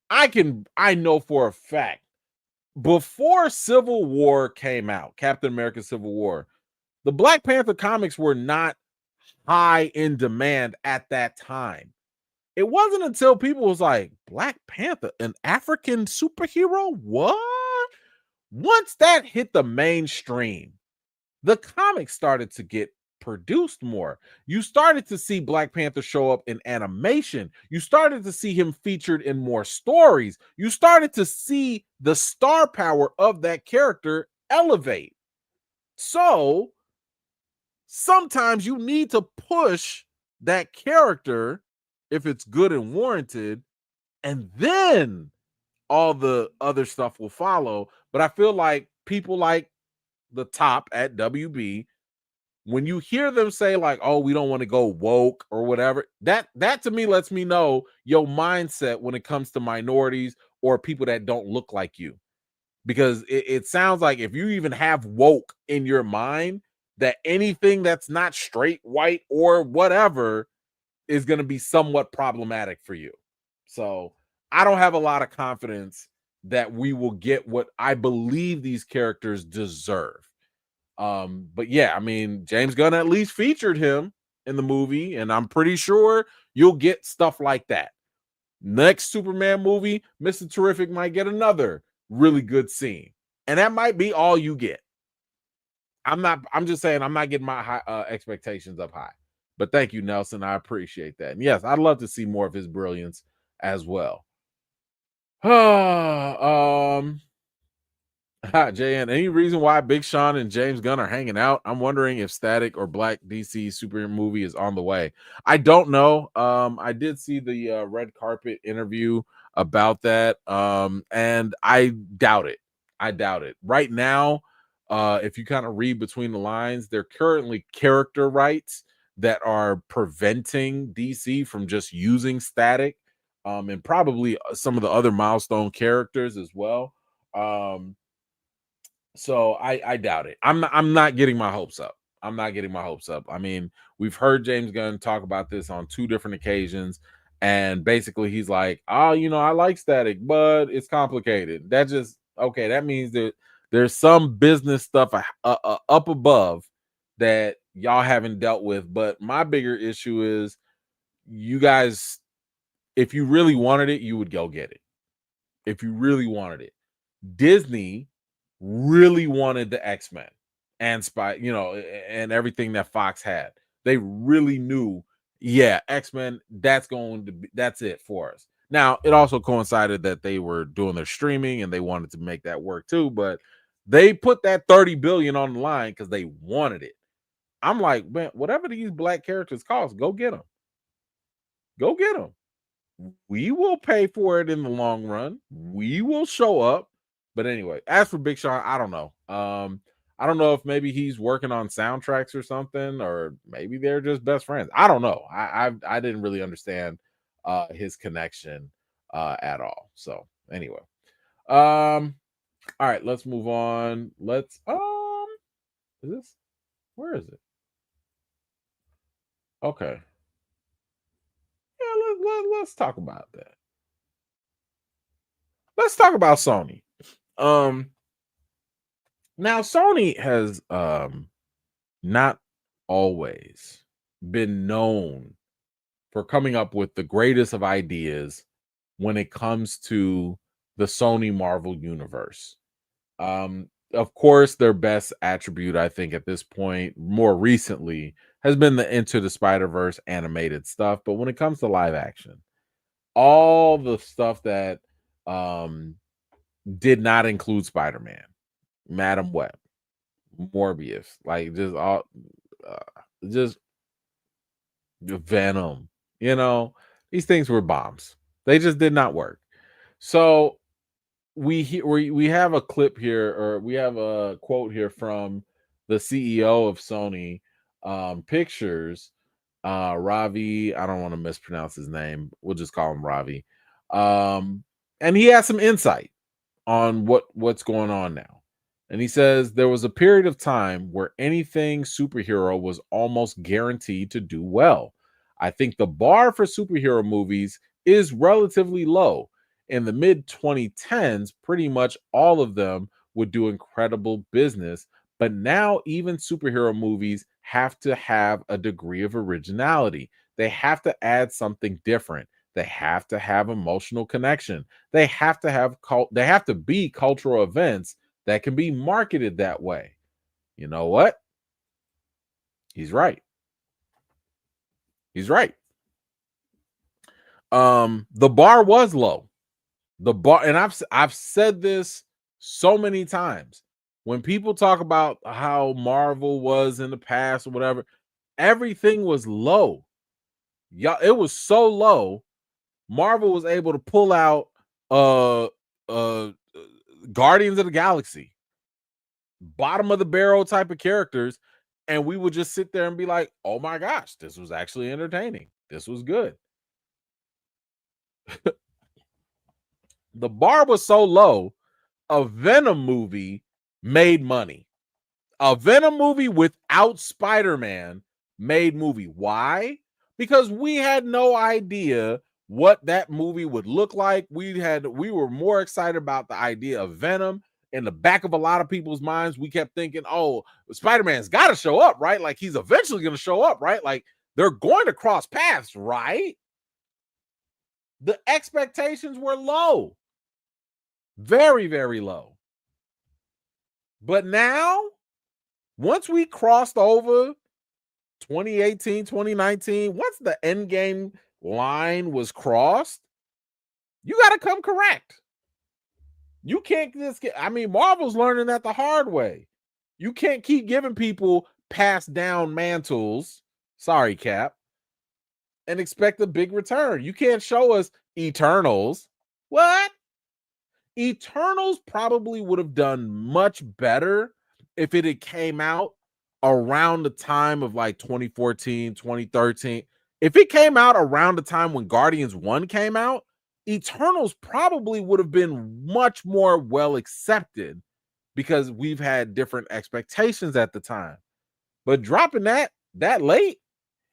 I know for a fact, before Civil War came out, Captain America Civil War, the Black Panther comics were not high in demand at that time. It wasn't until people was like, Black Panther, an African superhero? What? Once that hit the mainstream, the comics started to get produced more. You started to see Black Panther show up in animation. You started to see him featured in more stories. You started to see the star power of that character elevate. So sometimes you need to push that character if it's good and warranted, and then all the other stuff will follow. But I feel like people like the top at WB, when you hear them say like, oh, we don't want to go woke or whatever, that to me lets me know your mindset when it comes to minorities or people that don't look like you. Because it sounds like if you even have woke in your mind, that anything that's not straight, white, or whatever is going to be somewhat problematic for you. So I don't have a lot of confidence that we will get what I believe these characters deserve. But yeah, I mean, James Gunn at least featured him in the movie, and I'm pretty sure you'll get stuff like that. Next Superman movie, Mr. Terrific might get another really good scene, and that might be all you get. I'm just saying, I'm not getting my high, expectations up high. But thank you, Nelson. I appreciate that. And yes, I'd love to see more of his brilliance as well. JN, any reason why Big Sean and James Gunn are hanging out? I'm wondering if Static or Black DC superhero movie is on the way. I don't know. I did see the red carpet interview about that, and I doubt it. I doubt it. Right now, if you kind of read between the lines, they're currently character rights that are preventing DC from just using Static, and probably some of the other Milestone characters as well. So I doubt it. I'm not getting my hopes up. I'm not getting my hopes up. I mean, we've heard James Gunn talk about this on 2 different occasions, and basically he's like, "Oh, I like Static, but it's complicated." That just okay. That means that there's some business stuff up above that y'all haven't dealt with. But my bigger issue is, you guys, if you really wanted it, you would go get it. If you really wanted it, Disney really wanted the X-Men and and everything that Fox had. They really knew, yeah, X-Men, that's it for us. Now, it also coincided that they were doing their streaming and they wanted to make that work too, but They put that 30 billion on the line because they wanted it. I'm like, man, whatever these black characters cost, go get them. Go get them. We will pay for it in the long run. We will show up. But anyway, as for Big Sean, I don't know. I don't know if maybe he's working on soundtracks or something, or maybe they're just best friends. I don't know. I didn't really understand his connection at all. So anyway, all right, let's move on. Let's is this where is it? Okay, yeah, let's talk about that. Let's talk about Sony. Um, Now Sony has not always been known for coming up with the greatest of ideas when it comes to the Sony Marvel universe. Of course, their best attribute, I think, at this point, more recently, has been the Into the Spider-Verse animated stuff. But when it comes to live action, all the stuff that um did not include Spider-Man, Madam Web, Morbius, like just all just Venom, these things were bombs. They just did not work. So we have a clip here, or we have a quote here from the CEO of Sony Pictures, Ravi. I don't want to mispronounce his name. We'll just call him Ravi. And he has some insight on what's going on now. And he says there was a period of time where anything superhero was almost guaranteed to do well. I think the bar for superhero movies is relatively low. In the mid 2010s, pretty much all of them would do incredible business. But now, even superhero movies have to have a degree of originality. They have to add something different. They have to have emotional connection. They have to have they have to be cultural events that can be marketed that way. You know what? He's right. He's right. The bar was low. The bar, and I've said this so many times. When people talk about how Marvel was in the past or whatever, everything was low. Yeah, it was so low. Marvel was able to pull out uh Guardians of the Galaxy, bottom of the barrel type of characters, and we would just sit there and be like, "Oh my gosh, this was actually entertaining. This was good." The bar was so low, a Venom movie made money. A Venom movie without Spider-Man made movie. Why? Because we had no idea what that movie would look like. We were more excited about the idea of Venom. In the back of a lot of people's minds, we kept thinking, oh, Spider-Man's got to show up, right? Like he's eventually going to show up, right? Like they're going to cross paths, right? The expectations were low. Very, very low. But now, once we crossed over 2018, 2019, once the end game line was crossed, you got to come correct. You can't just Marvel's learning that the hard way. You can't keep giving people passed down mantles, sorry, Cap, and expect a big return. You can't show us Eternals. What? Eternals probably would have done much better if it had came out around the time of like 2014, 2013. If it came out around the time when Guardians 1 came out, Eternals probably would have been much more well accepted because we've had different expectations at the time. But dropping that late,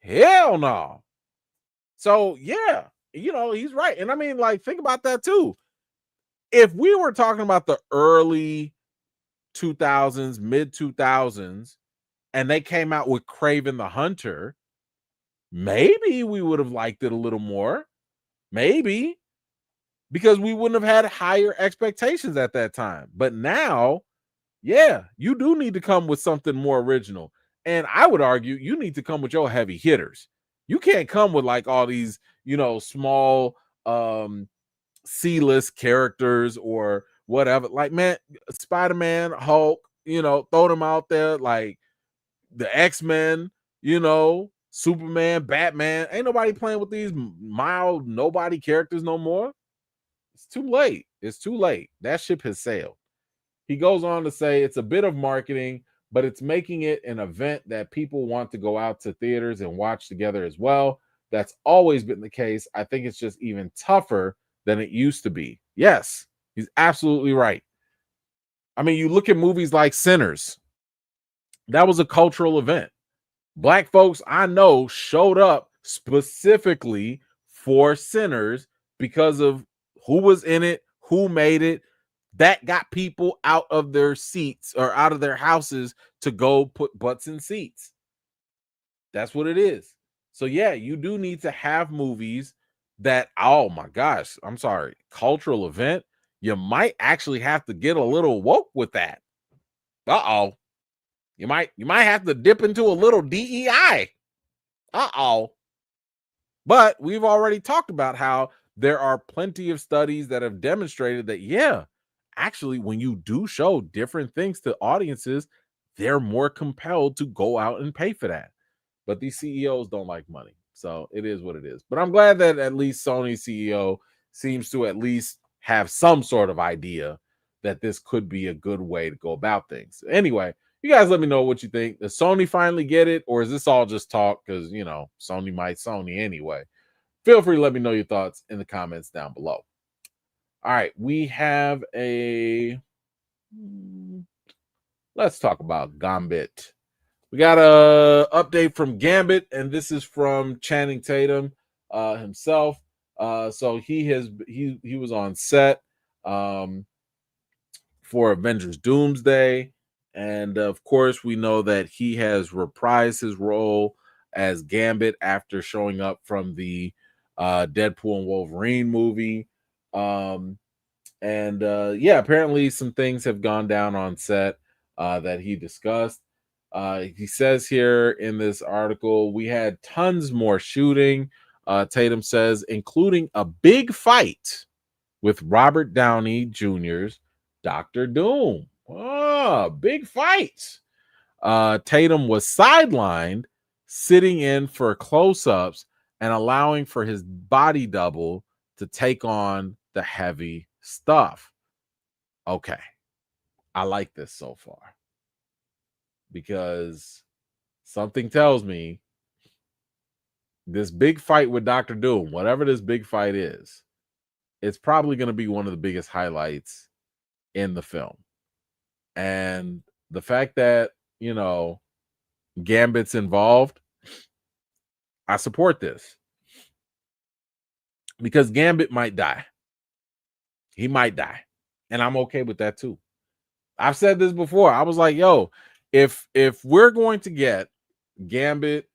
hell no. So yeah, he's right. And think about that too. If we were talking about the early 2000s, mid 2000s, and they came out with Kraven the Hunter, maybe we would have liked it a little more. Maybe, because we wouldn't have had higher expectations at that time. But now, yeah, you do need to come with something more original. And I would argue you need to come with your heavy hitters. You can't come with like all these, small C-list characters or whatever. Like, man, Spider-Man, Hulk, throw them out there, like the X-Men, Superman, Batman. Ain't nobody playing with these mild nobody characters no more. It's too late. It's too late. That ship has sailed. He goes on to say it's a bit of marketing, but it's making it an event that people want to go out to theaters and watch together as well. That's always been the case. I think it's just even tougher than it used to be. Yes, he's absolutely right. I mean, you look at movies like Sinners. That was a cultural event. Black folks I know showed up specifically for Sinners because of who was in it, who made it. That got people out of their seats or out of their houses to go put butts in seats. That's what it is. So yeah, you do need to have movies that, oh my gosh, I'm sorry, cultural event. You might actually have to get a little woke with that. Uh-oh. You might have to dip into a little DEI. Uh-oh. But we've already talked about how there are plenty of studies that have demonstrated that, yeah, actually, when you do show different things to audiences, they're more compelled to go out and pay for that. But these CEOs don't like money. So it is what it is. But I'm glad that at least Sony CEO seems to at least have some sort of idea that this could be a good way to go about things. Anyway, you guys let me know what you think. Does Sony finally get it, or is this all just talk? Because, Sony might Sony anyway. Feel free to let me know your thoughts in the comments down below. All right, we have let's talk about Gambit. We got a update from Gambit, and this is from Channing Tatum himself. So he was on set for Avengers Doomsday. And of course, we know that he has reprised his role as Gambit after showing up from the Deadpool and Wolverine movie. Yeah, apparently some things have gone down on set that he discussed. He says here in this article, we had tons more shooting, Tatum says, including a big fight with Robert Downey Jr.'s Dr. Doom. Oh, big fight. Tatum was sidelined, sitting in for close-ups and allowing for his body double to take on the heavy stuff. Okay. I like this so far because something tells me this big fight with Dr. Doom, whatever this big fight is, it's probably going to be one of the biggest highlights in the film. And the fact that, Gambit's involved, I support this because Gambit might die. He might die. And I'm okay with that too. I've said this before. I was like, yo, if we're going to get Gambit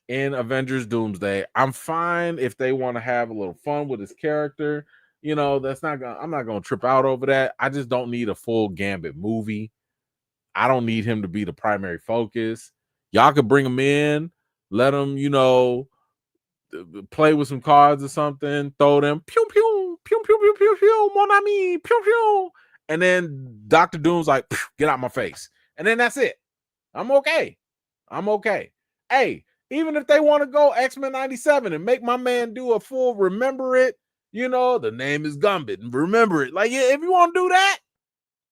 in Avengers Doomsday, I'm fine if they want to have a little fun with his character. I'm not gonna trip out over that. I just don't need a full Gambit movie. I don't need him to be the primary focus. Y'all could bring him in, let him, play with some cards or something, throw them, pew pew, pew pew pew pew pew, mon ami, pew pew, and then Dr. Doom's like, get out my face, and then that's it. I'm okay. Hey, even if they want to go X-Men 97 and make my man do a full remember it, the name is Gambit and remember it. Like, yeah, if you want to do that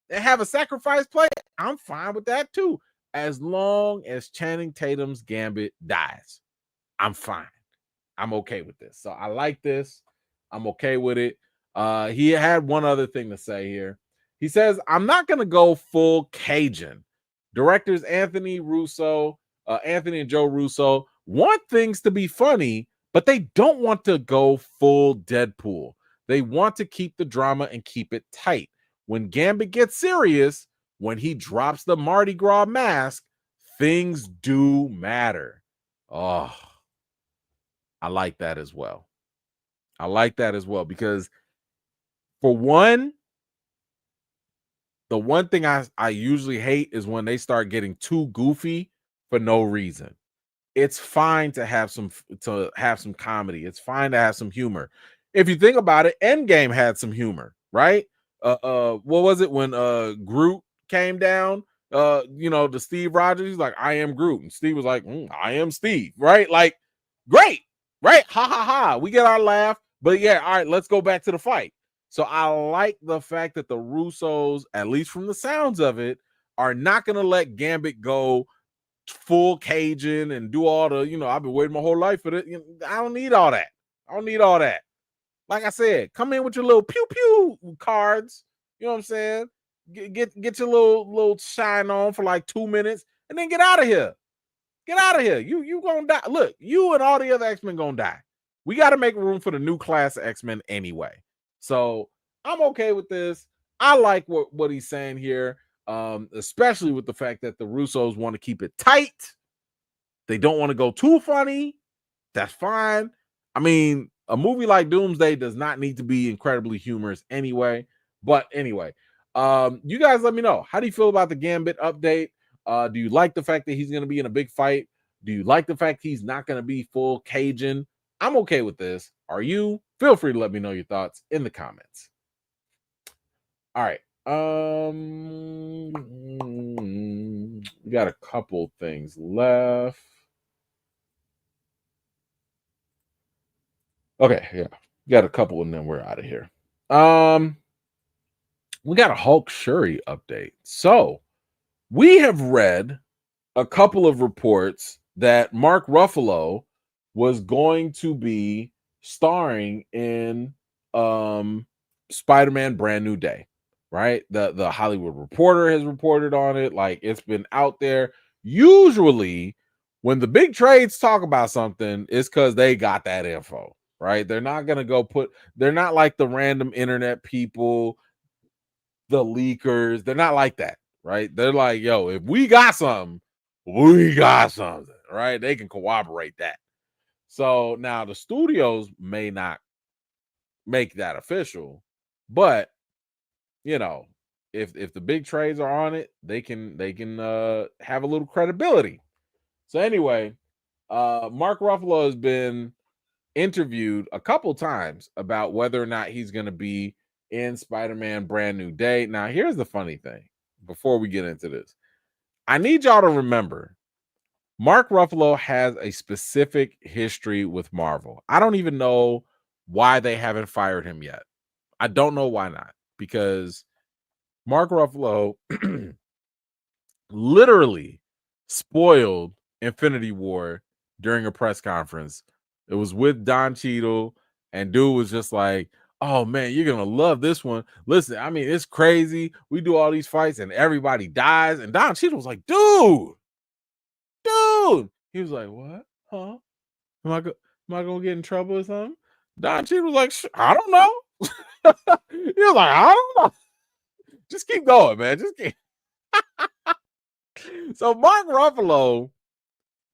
and have a sacrifice play, I'm fine with that too. As long as Channing Tatum's Gambit dies, I'm fine. I'm okay with this. So I like this. I'm okay with it. He had one other thing to say here. He says, I'm not going to go full Cajun. Directors Anthony and Joe Russo want things to be funny, but they don't want to go full Deadpool. They want to keep the drama and keep it tight. When Gambit gets serious, when he drops the Mardi Gras mask, things do matter. Oh, I like that as well. Because for one, the one thing I usually hate is when they start getting too goofy for no reason. It's fine to have some comedy. It's fine to have some humor. If you think about it, Endgame had some humor, right? what was it when Groot came down? To Steve Rogers, he's like, I am Groot, and Steve was like, I am Steve, right? Like, great, right? Ha ha ha. We get our laugh, but yeah, all right, let's go back to the fight. So I like the fact that the Russos, at least from the sounds of it, are not gonna let Gambit go full Cajun and do all the, I've been waiting my whole life for it. I don't need all that. I don't need all that. Like I said, come in with your little pew pew cards. You know what I'm saying? Get your little shine on for like 2 minutes and then get out of here. Get out of here. You gonna die. Look, you and all the other X-Men gonna die. We got to make room for the new class of X-Men anyway. So I'm okay with this. I like what he's saying here, especially with the fact that the Russos want to keep it tight. They don't want to go too funny. That's fine. I mean, a movie like Doomsday does not need to be incredibly humorous anyway. But anyway, you guys let me know. How do you feel about the Gambit update? Do you like the fact that he's going to be in a big fight? Do you like the fact he's not going to be full Cajun? I'm okay with this. Are you? Feel free to let me know your thoughts in the comments. All right. We got a couple things left. Okay, yeah. Got a couple and then we're out of here. We got a Hulk Shuri update. So we have read a couple of reports that Mark Ruffalo was going to be starring in Spider-Man Brand New Day, right? The Hollywood Reporter has reported on it. Like, it's been out there. Usually when the big trades talk about something, it's because they got that info, right? They're not going to they're not like the random internet people, the leakers. They're not like that, right? They're like, yo, if we got something, right? They can corroborate that. So now the studios may not make that official, but if the big trades are on it, they can have a little credibility. So anyway, Mark Ruffalo has been interviewed a couple times about whether or not he's going to be in Spider-Man Brand New Day. Now, here's the funny thing before we get into this. I need y'all to remember Mark Ruffalo has a specific history with Marvel. I don't even know why they haven't fired him yet. I don't know why not, because Mark Ruffalo literally spoiled Infinity War during a press conference. It was with Don Cheadle, and dude was just like, oh man, you're gonna love this one. Listen, I mean, it's crazy. We do all these fights and everybody dies. And Don Cheadle was like, dude. He was like, what? Huh? Am I gonna get in trouble or something? Don Cheadle was like, I don't know. He was like, I don't know. Just keep going, man. Just keep. So Mark Ruffalo,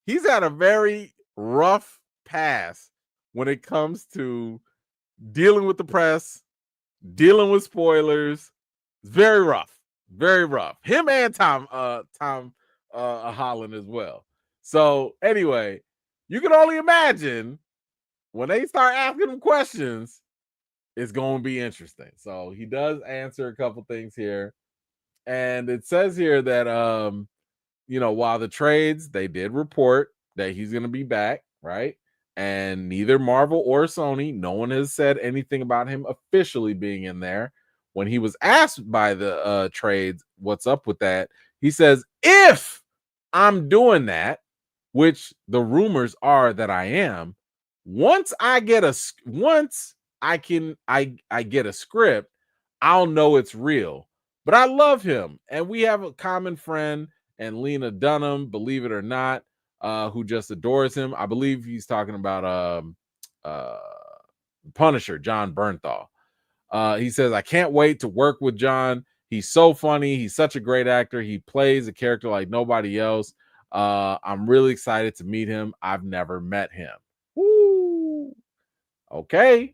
he's had a very rough past when it comes to dealing with the press, dealing with spoilers. It's very rough, very rough. Him and Tom Holland as well. So anyway, you can only imagine when they start asking him questions, it's going to be interesting. So he does answer a couple things here, and it says here that while the trades, they did report that he's going to be back, right? And neither Marvel or Sony, no one has said anything about him officially being in there. When he was asked by the trades, what's up with that? He says, if I'm doing that, which the rumors are that I am, once I get a script, I'll know it's real. But I love him, and we have a common friend, and Lena Dunham, believe it or not, who just adores him. I believe he's talking about Punisher, John Bernthal. He says, I can't wait to work with John. He's so funny. He's such a great actor. He plays a character like nobody else. I'm really excited to meet him. I've never met him. Woo. Okay.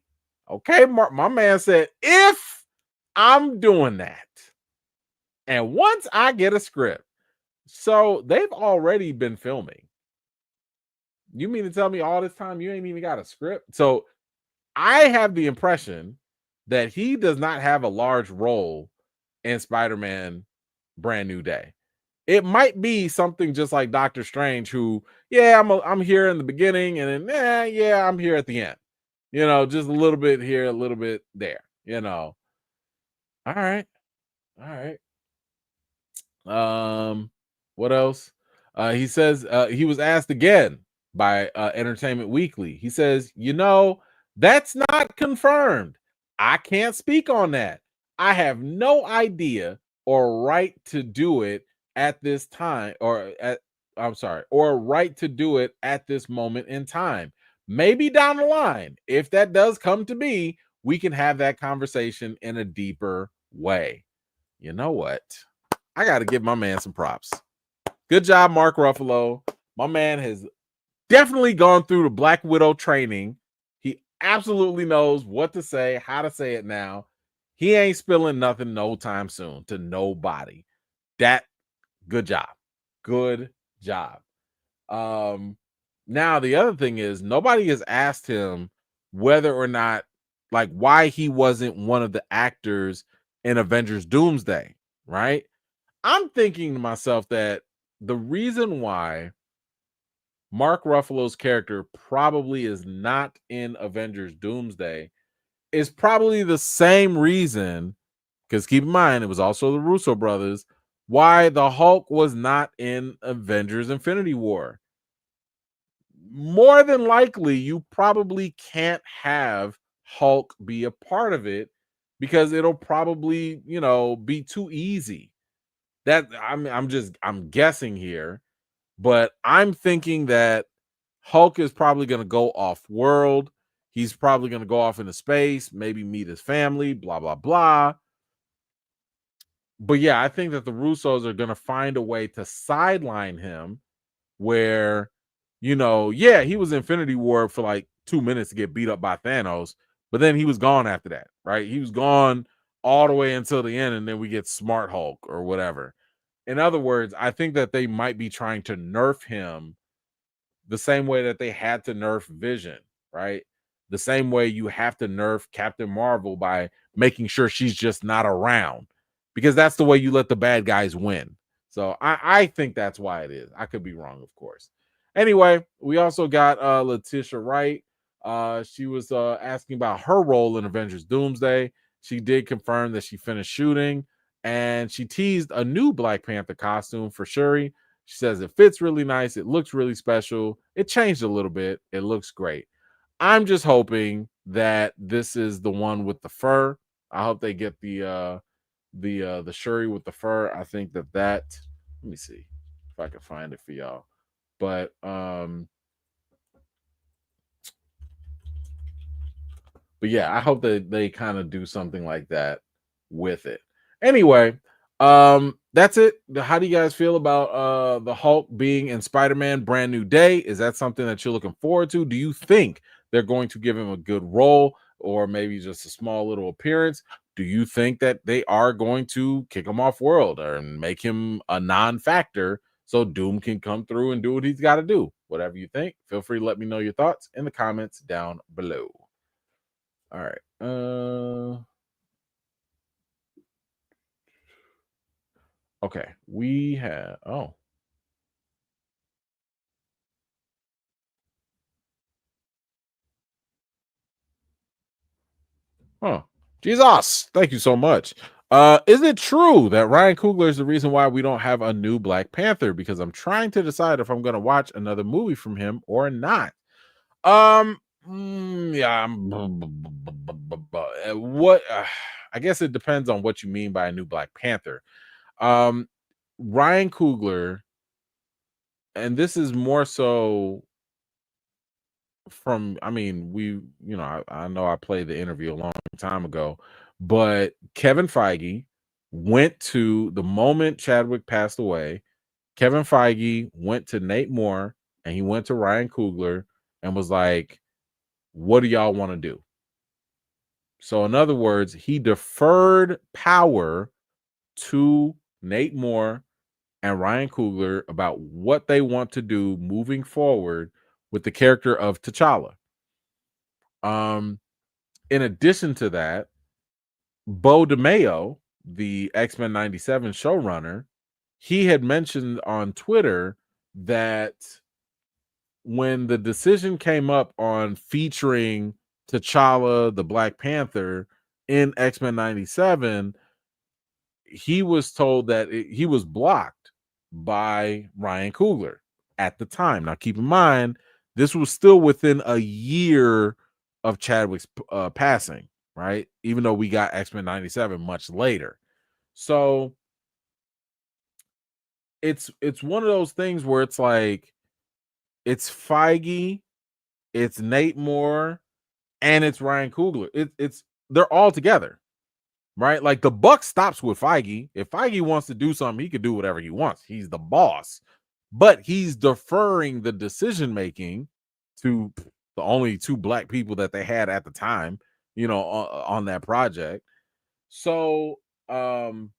My man said, if I'm doing that, and once I get a script, so they've already been filming. You mean to tell me all this time you ain't even got a script? So I have the impression that he does not have a large role in Spider-Man Brand New Day. It might be something just like Doctor Strange, who, yeah, I'm here in the beginning, and then, yeah, I'm here at the end. Just a little bit here, a little bit there. All right, all right. What else? He says he was asked again by Entertainment Weekly. He says, that's not confirmed. I can't speak on that. I have no idea or right to do it at this time, or at I'm sorry, or right to do it at this moment in time. Maybe down the line, if that does come to be, we can have that conversation in a deeper way. You know what? I got to give my man some props. Good job, Mark Ruffalo. My man has definitely gone through the Black Widow training. He absolutely knows what to say, how to say it now. He ain't spilling nothing no time soon to nobody. Good job. Good job. Now the other thing is, nobody has asked him whether or not, like, why he wasn't one of the actors in Avengers Doomsday, right? I'm thinking to myself that the reason why Mark Ruffalo's character probably is not in Avengers Doomsday is probably the same reason, because keep in mind, it was also the Russo brothers, why the Hulk was not in Avengers Infinity War. More than likely, you probably can't have Hulk be a part of it because it'll probably, be too easy. I'm guessing here, but I'm thinking that Hulk is probably going to go off world. He's probably going to go off into space, maybe meet his family, blah blah blah. But yeah, I think that the Russos are going to find a way to sideline him where, yeah, he was Infinity War for like 2 minutes to get beat up by Thanos, but then he was gone after that, right? He was gone all the way until the end, and then we get Smart Hulk or whatever. In other words, I think that they might be trying to nerf him the same way that they had to nerf Vision, right? The same way you have to nerf Captain Marvel by making sure she's just not around, because that's the way you let the bad guys win. So I think that's why it is. I could be wrong, of course. Anyway, we also got Letitia Wright. She was asking about her role in Avengers Doomsday. She did confirm that she finished shooting, and she teased a new Black Panther costume for Shuri. She says it fits really nice. It looks really special. It changed a little bit. It looks great. I'm just hoping that this is the one with the fur. I hope they get the Shuri with the fur. I think that let me see if I can find it for y'all. But yeah, I hope that they kind of do something like that with it. Anyway, that's it. How do you guys feel about the Hulk being in Spider-Man Brand New Day? Is that something that you're looking forward to? Do you think they're going to give him a good role, or maybe just a small little appearance? Do you think that they are going to kick him off world or make him a non-factor so Doom can come through and do what he's got to do? Whatever you think, feel free to let me know your thoughts in the comments down below. All right. Okay. We have Huh. Jesus. Thank you so much. Is it true that Ryan Coogler is the reason why we don't have a new Black Panther? Because I'm trying to decide if I'm gonna watch another movie from him or not. Yeah. What I guess it depends on what you mean by a new Black Panther. Um Ryan Coogler, and this is more so from, I mean, I know I played the interview a long time ago, but Kevin Feige went to the moment Chadwick passed away. Kevin Feige went to Nate Moore and he went to Ryan Coogler and was like, what do y'all want to do? So in other words, he deferred power to Nate Moore and Ryan Coogler about what they want to do moving forward with the character of T'Challa. In addition to that, Bo DeMayo, the X-Men 97 showrunner, he had mentioned on Twitter that when the decision came up on featuring T'Challa, the Black Panther, in X-Men 97, he was told that he was blocked by Ryan Coogler at the time. Now, keep in mind, this was still within a year of Chadwick's passing, right? Even though we got X-Men 97 much later. So it's one of those things where it's like it's Feige, it's Nate Moore, and it's Ryan Coogler. It's they're all together, right? Like the buck stops with Feige. If Feige wants to do something, he could do whatever he wants. He's the boss, but he's deferring the decision making to the only two black people that they had at the time, on that project. So, and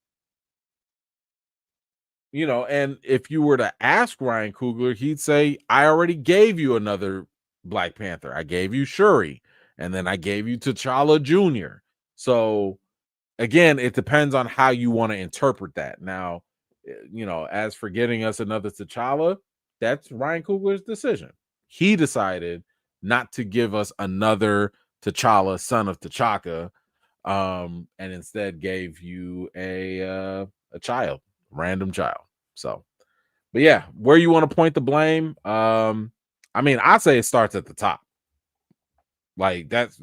if you were to ask Ryan Coogler, he'd say, I already gave you another Black Panther. I gave you Shuri, and then I gave you T'Challa Jr. So again, it depends on how you want to interpret that. Now, as for getting us another T'Challa, that's Ryan Coogler's decision. He decided not to give us another T'Challa, son of T'Chaka, and instead gave you a child, random child. So, but yeah, where you want to point the blame? I mean, I'd say it starts at the top. Like that's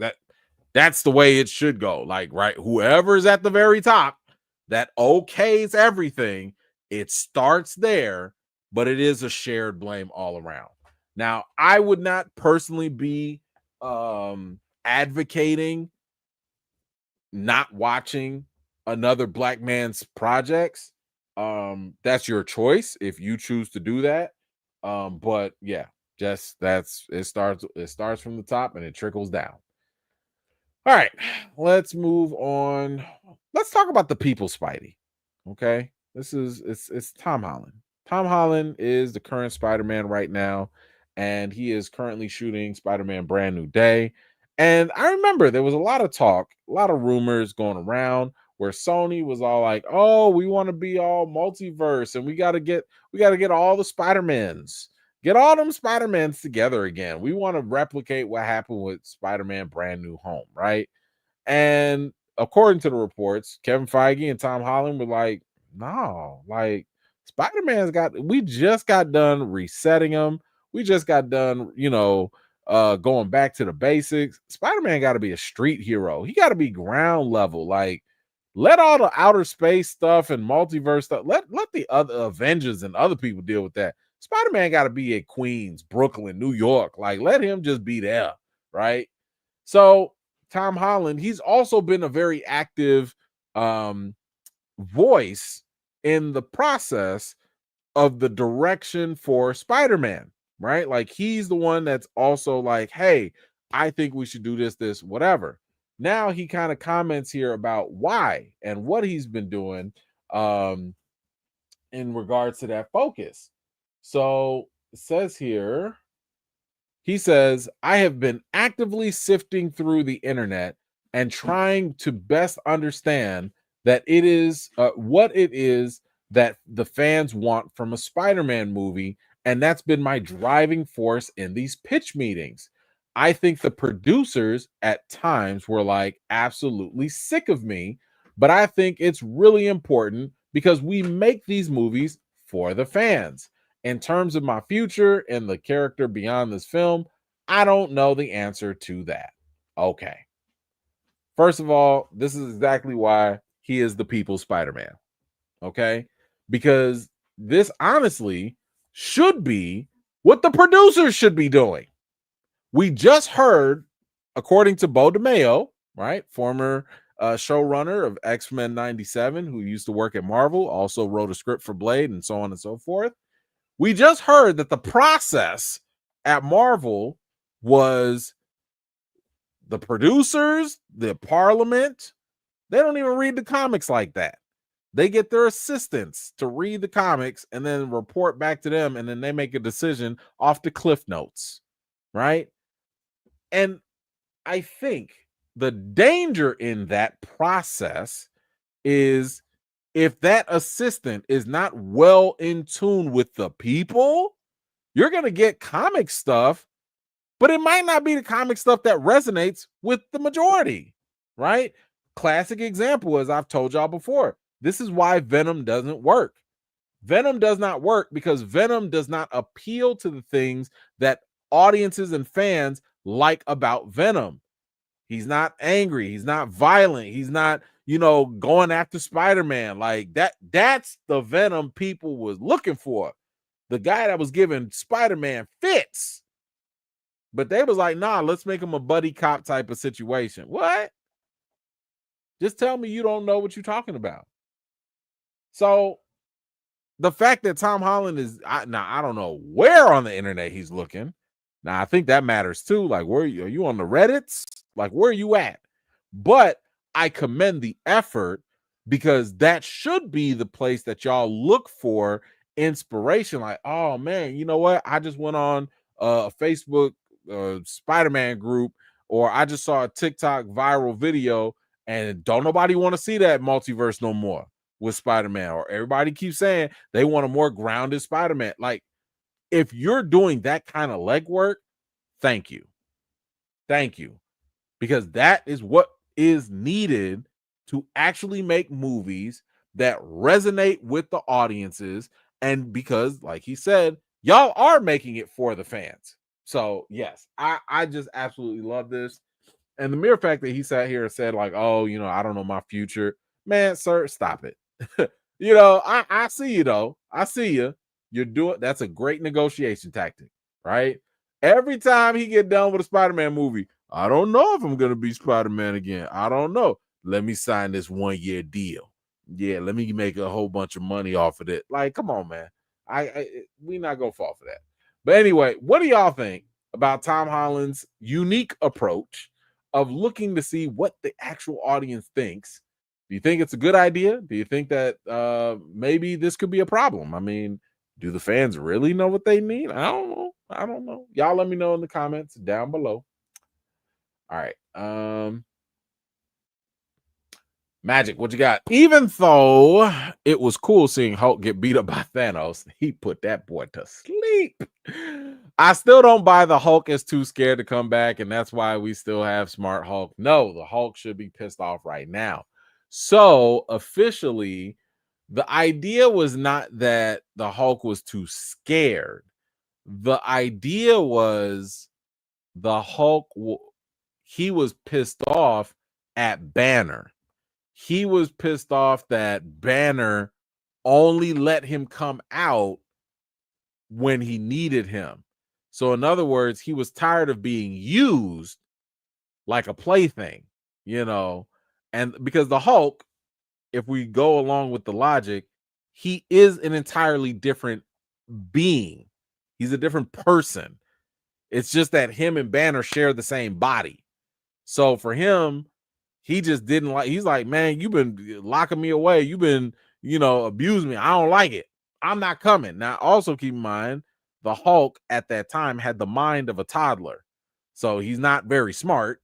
the way it should go. Like, right, whoever's at the very top that okays everything, it starts there, but it is a shared blame all around. Now, I would not personally be advocating not watching another black man's projects. That's your choice if you choose to do that. But yeah, just it starts from the top and it trickles down. All right, let's move on. Let's talk about the people Spidey. Okay. It's Tom Holland. Tom Holland is the current Spider-Man right now, and he is currently shooting Spider-Man Brand New Day. And I remember there was a lot of talk, a lot of rumors going around where Sony was all like, "Oh, we want to be all multiverse and we got to get all the Spider-Mans. Get all them Spider-Mans together again. We want to replicate what happened with Spider-Man Brand New Home, right?" And according to the reports, Kevin Feige and Tom Holland were like, no, like we just got done resetting him. We just got done, going back to the basics. Spider-Man got to be a street hero. He got to be ground level. Like, let all the outer space stuff and multiverse stuff, let the other Avengers and other people deal with that. Spider-Man got to be at Queens, Brooklyn, New York. Like, let him just be there, right? So Tom Holland, he's also been a very active voice in the process of the direction for Spider-Man, right? Like he's the one that's also like, hey, I think we should do this, whatever. Now he kind of comments here about why and what he's been doing in regards to that focus. So it says here, he says, I have been actively sifting through the internet and trying to best understand that it is what it is that the fans want from a Spider-Man movie. And that's been my driving force in these pitch meetings. I think the producers at times were like absolutely sick of me, but I think it's really important because we make these movies for the fans. In terms of my future and the character beyond this film, I don't know the answer to that. Okay. First of all, this is exactly why he is the people's Spider-Man. Okay. Because this honestly should be what the producers should be doing. We just heard, according to Bo DeMayo, right, former showrunner of X-Men 97, who used to work at Marvel, also wrote a script for Blade and so on and so forth. We just heard that the process at Marvel was the producers, the parliament, they don't even read the comics like that. They get their assistants to read the comics and then report back to them, and then they make a decision off the cliff notes, right? And I think The danger in that process is if that assistant is not well in tune with the people, you're going to get comic stuff, but it might not be the comic stuff that resonates with the majority, right? Classic example, as I've told y'all before, this is why Venom doesn't work. Venom does not work because Venom does not appeal to the things that audiences and fans like about Venom. He's not angry, he's not violent, he's not, going after Spider-Man. Like that's the Venom people was looking for. The guy that was giving Spider-Man fits. But they was like, nah, let's make him a buddy cop type of situation. What? Just tell me you don't know what you're talking about. So the fact that Tom Holland is now, I don't know where on the internet he's looking. Now I think that matters too. Like, are you on the Reddits? Like, where are you at? But I commend the effort because that should be the place that y'all look for inspiration. Like, oh man, you know what? I just went on a Facebook Spider-Man group, or I just saw a TikTok viral video, and don't nobody want to see that multiverse no more with Spider-Man, or everybody keeps saying they want a more grounded Spider-Man. Like, if you're doing that kind of legwork, thank you. Thank you. Because that is what is needed to actually make movies that resonate with the audiences. And because, like he said, y'all are making it for the fans. So, yes, I just absolutely love this. And the mere fact that he sat here and said, like, oh, I don't know my future. Man, sir, stop it. I see you, though. I see you. You're doing, that's a great negotiation tactic, right? Every time he get done with a Spider-Man movie, I don't know if I'm going to be Spider-Man again. I don't know. Let me sign this 1-year deal. Yeah, let me make a whole bunch of money off of it. Like, come on, man. We not going to fall for that. But anyway, what do y'all think about Tom Holland's unique approach of looking to see what the actual audience thinks? Do you think it's a good idea? Do you think that maybe this could be a problem? I mean, do the fans really know what they need? I don't know. Y'all let me know in the comments down below. All right. Magic, what you got? Even though it was cool seeing Hulk get beat up by Thanos, he put that boy to sleep. I still don't buy the Hulk is too scared to come back, and that's why we still have Smart Hulk. No, the Hulk should be pissed off right now. So officially, the idea was not that the Hulk was too scared. The idea was the Hulk, he was pissed off at Banner. He was pissed off that Banner only let him come out when he needed him. So in other words, he was tired of being used like a plaything, and because the Hulk, if we go along with the logic, he is an entirely different being. He's a different person. It's just that him and Banner share the same body. So for him, he just didn't like, he's like, man, you've been locking me away. You've been, abusing me. I don't like it. I'm not coming. Now, also keep in mind, the Hulk at that time had the mind of a toddler. So he's not very smart.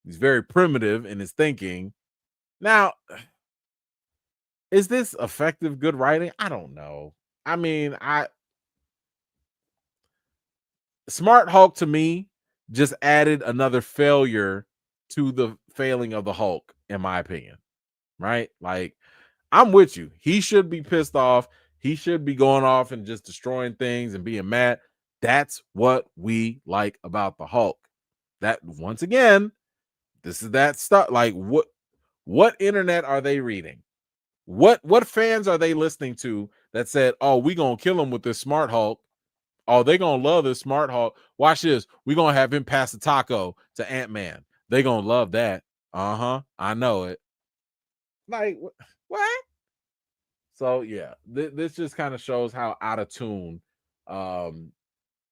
He's very primitive in his thinking. Now, is this effective, good writing? I don't know. I mean, Smart Hulk to me just added another failure to the failing of the Hulk, in my opinion. Right? Like, I'm with you. He should be pissed off. He should be going off and just destroying things and being mad. That's what we like about the Hulk. That, once again, this is that stuff. Like, what internet are they reading? What fans are they listening to that said, oh, we gonna kill him with this Smart Hulk? Oh, they gonna love this Smart Hulk. Watch this. We gonna have him pass the taco to Ant-Man. They gonna love that. I know it. Like, what? So yeah, this just kind of shows how out of tune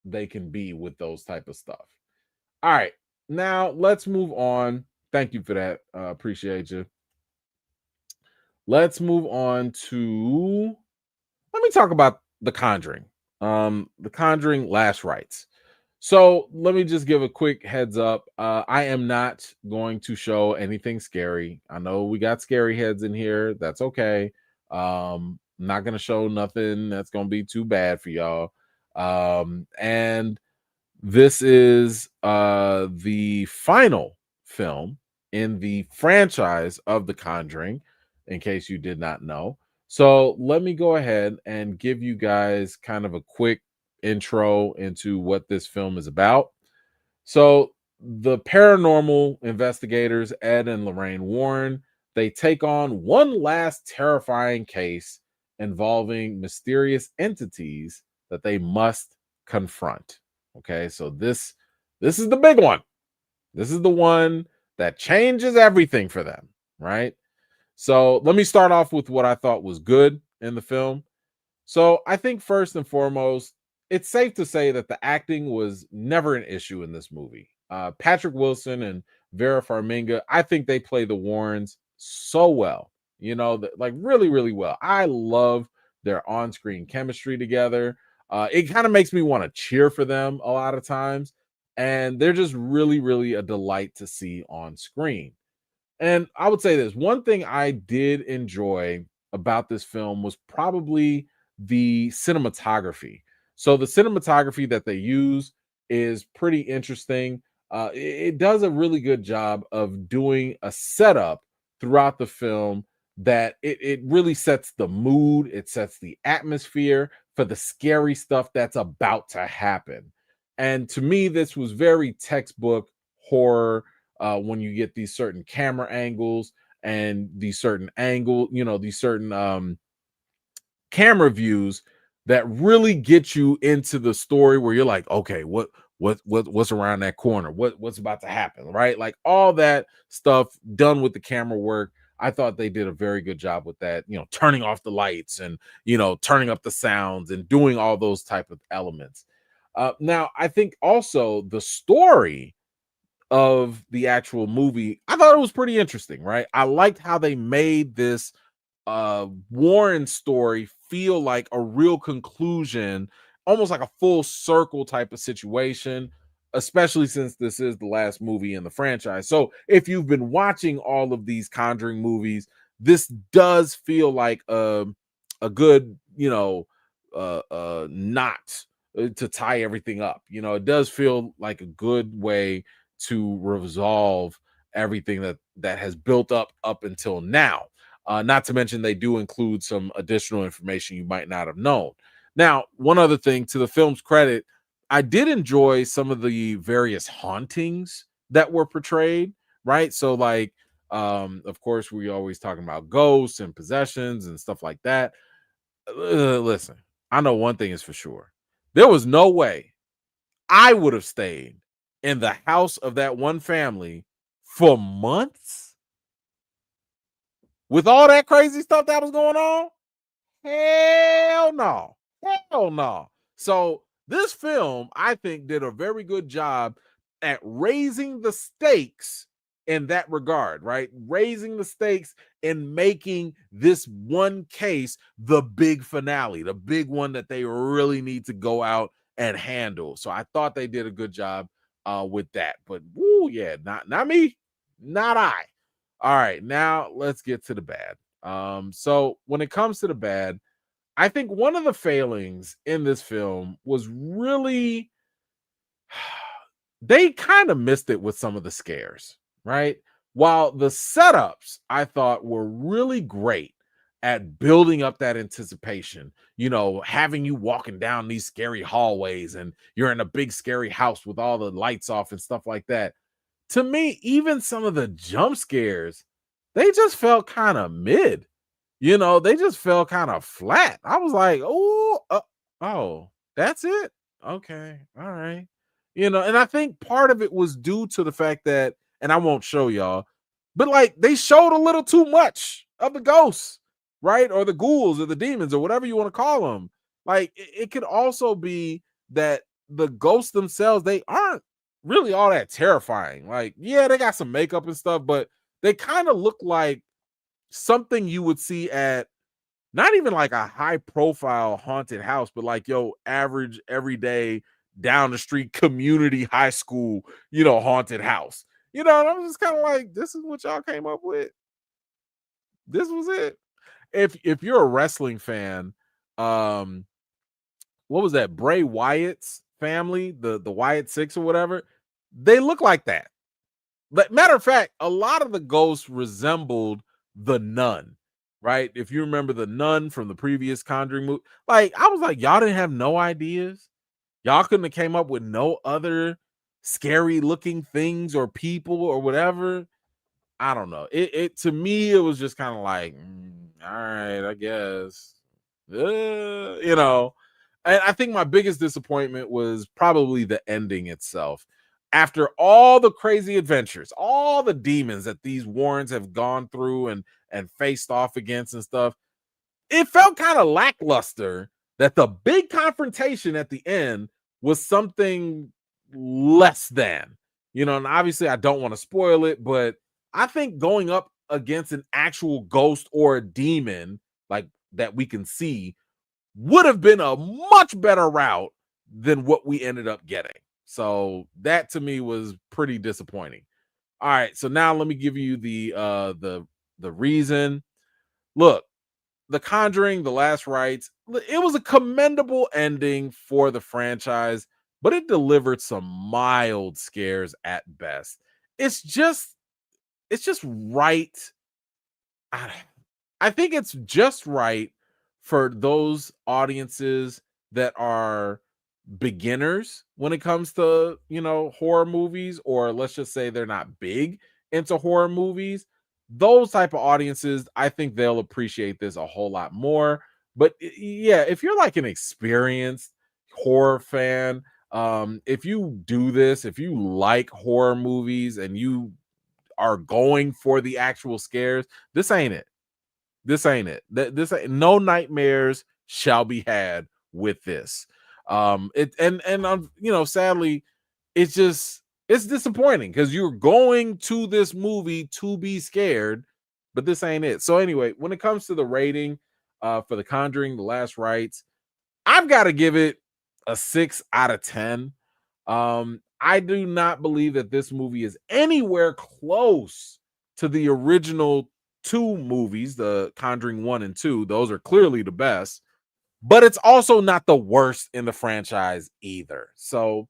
they can be with those type of stuff. All right, now let's move on. Thank you for that. Appreciate you. Let's move on to, let me talk about The Conjuring. The Conjuring Last Rites. So let me just give a quick heads up. I am not going to show anything scary. I know we got scary heads in here. That's okay. I'm not gonna show nothing that's gonna be too bad for y'all. And this is the final film in the franchise of The Conjuring, in case you did not know. So let me go ahead and give you guys kind of a quick intro into what this film is about. So the paranormal investigators, Ed and Lorraine Warren, they take on one last terrifying case involving mysterious entities that they must confront. Okay, so this is the big one. This is the one that changes everything for them, right? So let me start off with what I thought was good in the film. So I think first and foremost, it's safe to say that the acting was never an issue in this movie. Patrick Wilson and Vera Farmiga, I think they play the Warrens so well. Like really, really well. I love their on-screen chemistry together. It kind of makes me want to cheer for them a lot of times, and they're just really, really a delight to see on screen. And I would say this one thing I did enjoy about this film was probably the cinematography. So, the cinematography that they use is pretty interesting. It does a really good job of doing a setup throughout the film that it really sets the mood, it sets the atmosphere for the scary stuff that's about to happen. And to me, this was very textbook horror when you get these certain camera angles and these certain these certain camera views that really get you into the story where you're like, okay, what's around that corner? What's about to happen? Right? Like all that stuff done with the camera work. I thought they did a very good job with that, turning off the lights and turning up the sounds and doing all those type of elements. Now, I think also the story of the actual movie, I thought it was pretty interesting, right? I liked how they made this Warren story feel like a real conclusion, almost like a full circle type of situation, especially since this is the last movie in the franchise. So if you've been watching all of these Conjuring movies, this does feel like a good, knot to tie everything up. It does feel like a good way to resolve everything that has built up until now. Not to mention, they do include some additional information you might not have known. Now, one other thing to the film's credit, I did enjoy some of the various hauntings that were portrayed, right? So, like, of course, we always talking about ghosts and possessions and stuff like that. Listen, I know one thing is for sure. There was no way I would have stayed in the house of that one family for months with all that crazy stuff that was going on. Hell no. Hell no. So this film, I think, did a very good job at raising the stakes in that regard, right? Raising the stakes and making this one case the big finale, the big one that they really need to go out and handle. So I thought they did a good job with that. But woo, yeah, not me, not I. All right, now let's get to the bad. So when it comes to the bad, I think one of the failings in this film was really they kind of missed it with some of the scares, right? While the setups I thought were really great at building up that anticipation, having you walking down these scary hallways and you're in a big scary house with all the lights off and stuff like that. To me, even some of the jump scares, they just felt kind of mid. They just fell kind of flat. I was like, oh, that's it. Okay, all right. And I think part of it was due to the fact that, and I won't show y'all, but like they showed a little too much of the ghosts, right? Or the ghouls or the demons or whatever you want to call them. Like it could also be that the ghosts themselves, they aren't really all that terrifying. Like, yeah, they got some makeup and stuff, but they kind of look like something you would see at not even like a high profile haunted house, but like average everyday down the street community high school, haunted house. And I'm just kind of like, this is what y'all came up with. This was it. If you're a wrestling fan, um, what was that? Bray Wyatt's family, the Wyatt Six or whatever, they look like that. But matter of fact, a lot of the ghosts resembled the nun, right? If you remember the nun from the previous Conjuring movie, like I was like, y'all didn't have no ideas. Y'all couldn't have came up with no other scary looking things or people or whatever. I don't know. It to me, it was just kind of like, all right, I guess. You know. And I think my biggest disappointment was probably the ending itself. After all the crazy adventures, all the demons that these Warrens have gone through and faced off against and stuff, it felt kind of lackluster that the big confrontation at the end was something less than, and obviously I don't want to spoil it, but I think going up against an actual ghost or a demon like that we can see would have been a much better route than what we ended up getting. So that to me was pretty disappointing. All right, so now let me give you the reason. Look, The Conjuring, The Last Rites, it was a commendable ending for the franchise, but it delivered some mild scares at best. It's just right. I think it's just right for those audiences that are beginners when it comes to, horror movies, or let's just say they're not big into horror movies. Those type of audiences, I think they'll appreciate this a whole lot more. But yeah, if you're like an experienced horror fan, if you do this, if you like horror movies and you are going for the actual scares, this ain't it. This ain't it. This ain't, no nightmares shall be had with this. It and sadly, it's disappointing because you're going to this movie to be scared, but this ain't it. So anyway, when it comes to the rating for The Conjuring, The Last Rites, I've got to give it a 6 out of 10. I do not believe that this movie is anywhere close to the original two movies, the Conjuring 1 and 2. Those are clearly the best, but it's also not the worst in the franchise either. So,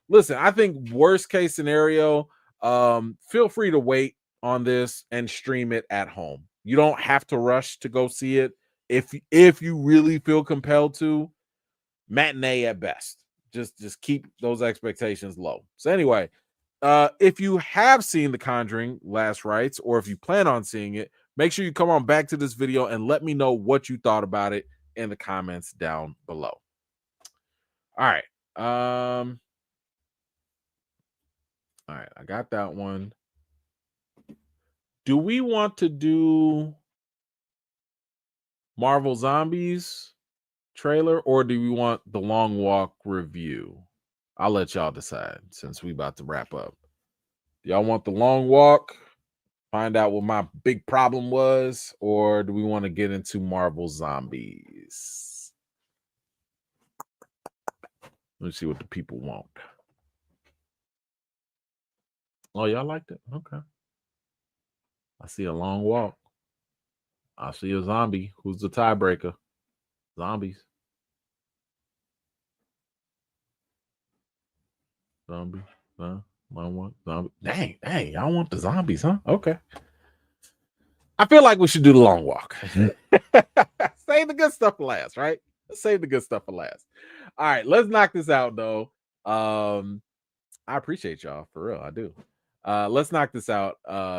listen, I think worst case scenario, feel free to wait on this and stream it at home. You don't have to rush to go see it. If you really feel compelled to, matinee at best. Just keep those expectations low. So anyway, if you have seen The Conjuring Last Rites, or if you plan on seeing it, make sure you come on back to this video and let me know what you thought about it in the comments down below. All right. All right, I got that one. Do we want to do Marvel Zombies trailer, or do we want the Long Walk review? I'll let y'all decide since we about to wrap up. Do y'all want the Long Walk? Find out what my big problem was, or do we want to get into Marvel Zombies? Let's see what the people want. Oh, y'all liked it? Okay. I see a Long Walk. I see a zombie. Who's the tiebreaker? Zombies. Zombie. Long Walk. Zombie. Dang, y'all want the zombies, huh? Okay. I feel like we should do the Long Walk. Save the good stuff for last, right? Let's save the good stuff for last. All right, let's knock this out though. I appreciate y'all for real. I do. Let's knock this out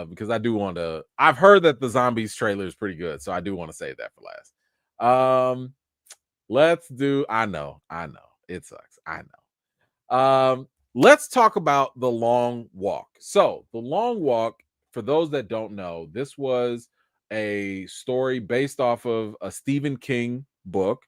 because I do want to. I've heard that the zombies trailer is pretty good, so I do want to save that for last. Let's do. I know. It sucks. I know. Let's talk about The Long Walk. So, The Long Walk, for those that don't know, this was a story based off of a Stephen King book.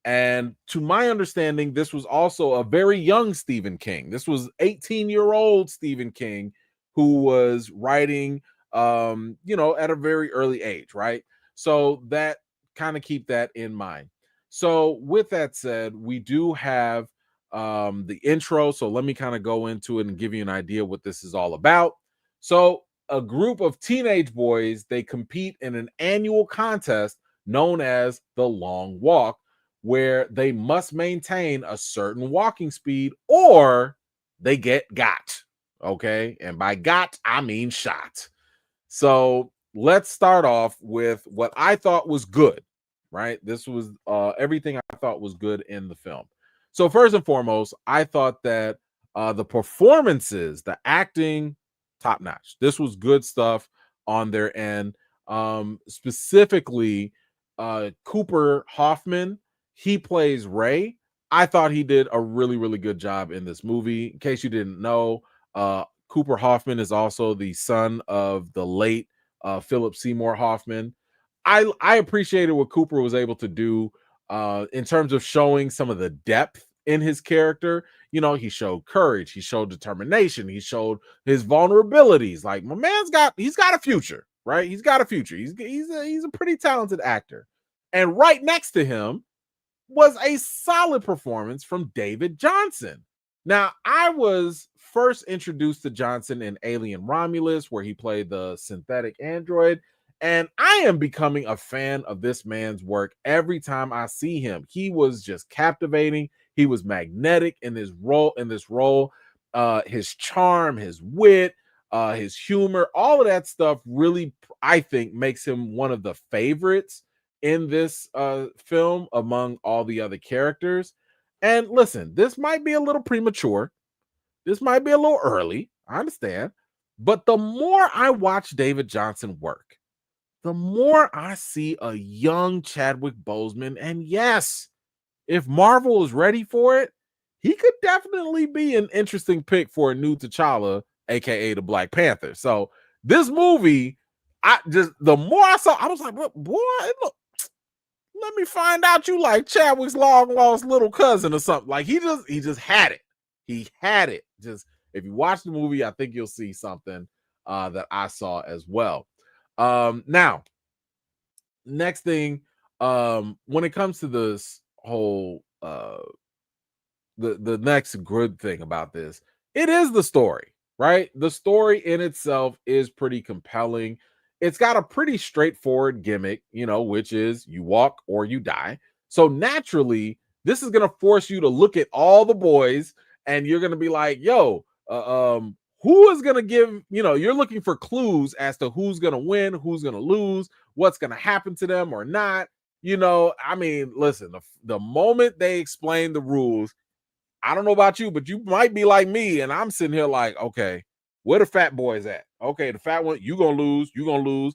And to my understanding, this was also a very young Stephen King. This was 18-year-old Stephen King who was writing, at a very early age, right? So that kind of keep that in mind. So with that said, we do have the intro. So let me kind of go into it and give you an idea what this is all about. So a group of teenage boys, they compete in an annual contest known as the Long Walk, where they must maintain a certain walking speed or they get got. Okay. And by got, I mean shot. So let's start off with what I thought was good, right? This was everything I thought was good in the film. So, first and foremost, I thought that the performances, the acting, top notch. This was good stuff on their end. Specifically, Cooper Hoffman, he plays Ray. I thought he did a really, really good job in this movie. In case you didn't know, Cooper Hoffman is also the son of the late Philip Seymour Hoffman. I appreciated what Cooper was able to do in terms of showing some of the depth in his character. You know, he showed courage, he showed determination, he showed his vulnerabilities. Like, my man's he's got a future, right? He's got a future. He's a pretty talented actor. And right next to him was a solid performance from David Johnson. Now, I was first introduced to Johnson in Alien Romulus, where he played the synthetic android, and I am becoming a fan of this man's work every time I see him. He was just captivating. He was magnetic in his role. His charm, his wit, his humor, all of that stuff really, I think, makes him one of the favorites in this film among all the other characters. And listen, this might be a little premature. This might be a little early. I understand. But the more I watch David Johnson work, the more I see a young Chadwick Boseman. And yes, if Marvel is ready for it, he could definitely be an interesting pick for a new T'Challa, aka the Black Panther. So this movie, the more I saw, I was like, boy, look, let me find out you like Chadwick's long lost little cousin or something. Like, he just had it. He had it. Just, if you watch the movie, I think you'll see something that I saw as well. Now, next thing, when it comes to this whole the next good thing about this, it is the story, right? The story in itself is pretty compelling. It's got a pretty straightforward gimmick, you know, which is you walk or you die. So naturally, this is going to force you to look at all the boys and you're going to be like, yo, who is going to give, you know, you're looking for clues as to who's going to win, who's going to lose, what's going to happen to them or not. You know, I mean, listen, the moment they explain the rules, I don't know about you, but you might be like me, and I'm sitting here like, okay, where the fat boys at? Okay, the fat one, you gonna lose, you gonna lose.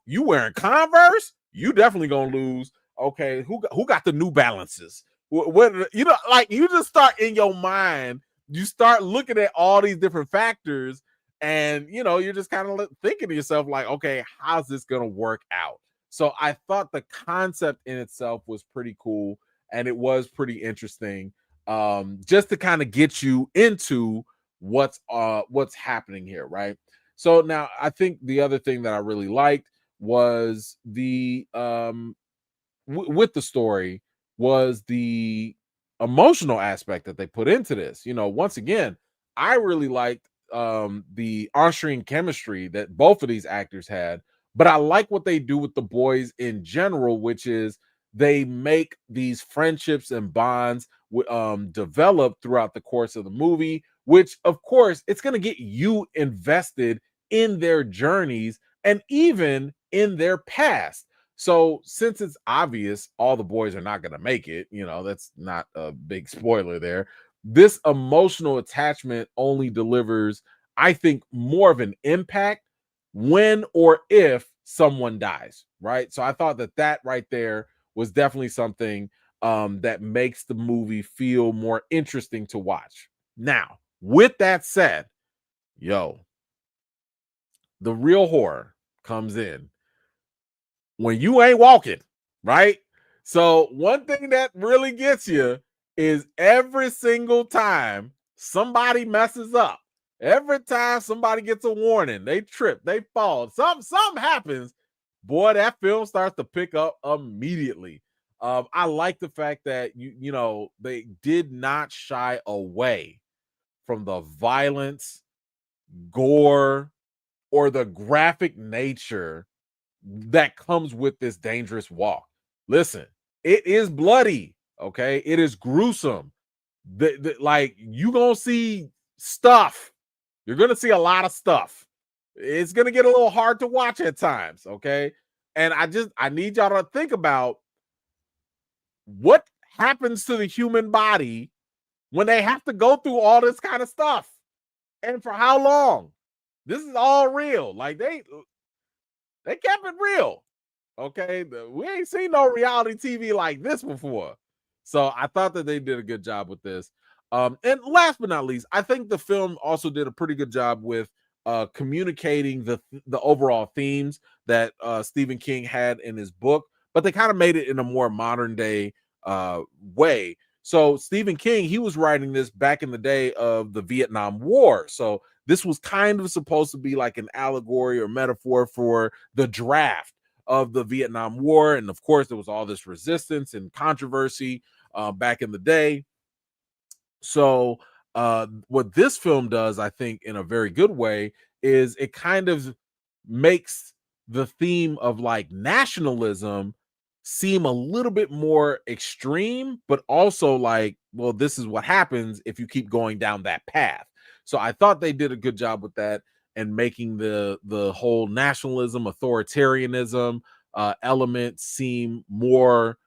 You wearing Converse? You definitely gonna lose. Okay, who got the New Balances? What you know, like, you just start in your mind, you start looking at all these different factors, and you know, you're just kind of thinking to yourself, like, okay, how's this gonna work out? So I thought the concept in itself was pretty cool, and it was pretty interesting, just to kind of get you into what's happening here, right? So now I think the other thing that I really liked was the with the story was the emotional aspect that they put into this. You know, once again, I really liked the on-screen chemistry that both of these actors had, but I like what they do with the boys in general, which is they make these friendships and bonds develop throughout the course of the movie, which of course it's going to get you invested in their journeys and even in their past. So since it's obvious all the boys are not going to make it, you know, that's not a big spoiler there. This emotional attachment only delivers, I think, more of an impact when or if someone dies, right? So I thought that right there was definitely something that makes the movie feel more interesting to watch. Now, with that said, yo, the real horror comes in when you ain't walking, right? So one thing that really gets you is every single time somebody messes up, every time somebody gets a warning, they trip, they fall, something happens, boy, that film starts to pick up immediately. I like the fact that you know they did not shy away from the violence, gore, or the graphic nature that comes with this dangerous walk. Listen, it is bloody, okay? It is gruesome. Like you gonna see stuff. You're gonna see a lot of stuff. It's gonna get a little hard to watch at times, okay? And I need y'all to think about what happens to the human body when they have to go through all this kind of stuff and for how long. This is all real. Like they kept it real. Okay, we ain't seen no reality TV like this before. So I thought that they did a good job with this. And last but not least, I think the film also did a pretty good job with communicating the overall themes that Stephen King had in his book, but they kind of made it in a more modern day way. So Stephen King, he was writing this back in the day of the Vietnam War. So this was kind of supposed to be like an allegory or metaphor for the draft of the Vietnam War. And of course, there was all this resistance and controversy back in the day. So, what this film does, I think, in a very good way, is it kind of makes the theme of like nationalism seem a little bit more extreme, but also like, well, this is what happens if you keep going down that path. So I thought they did a good job with that and making the whole nationalism, authoritarianism element seem more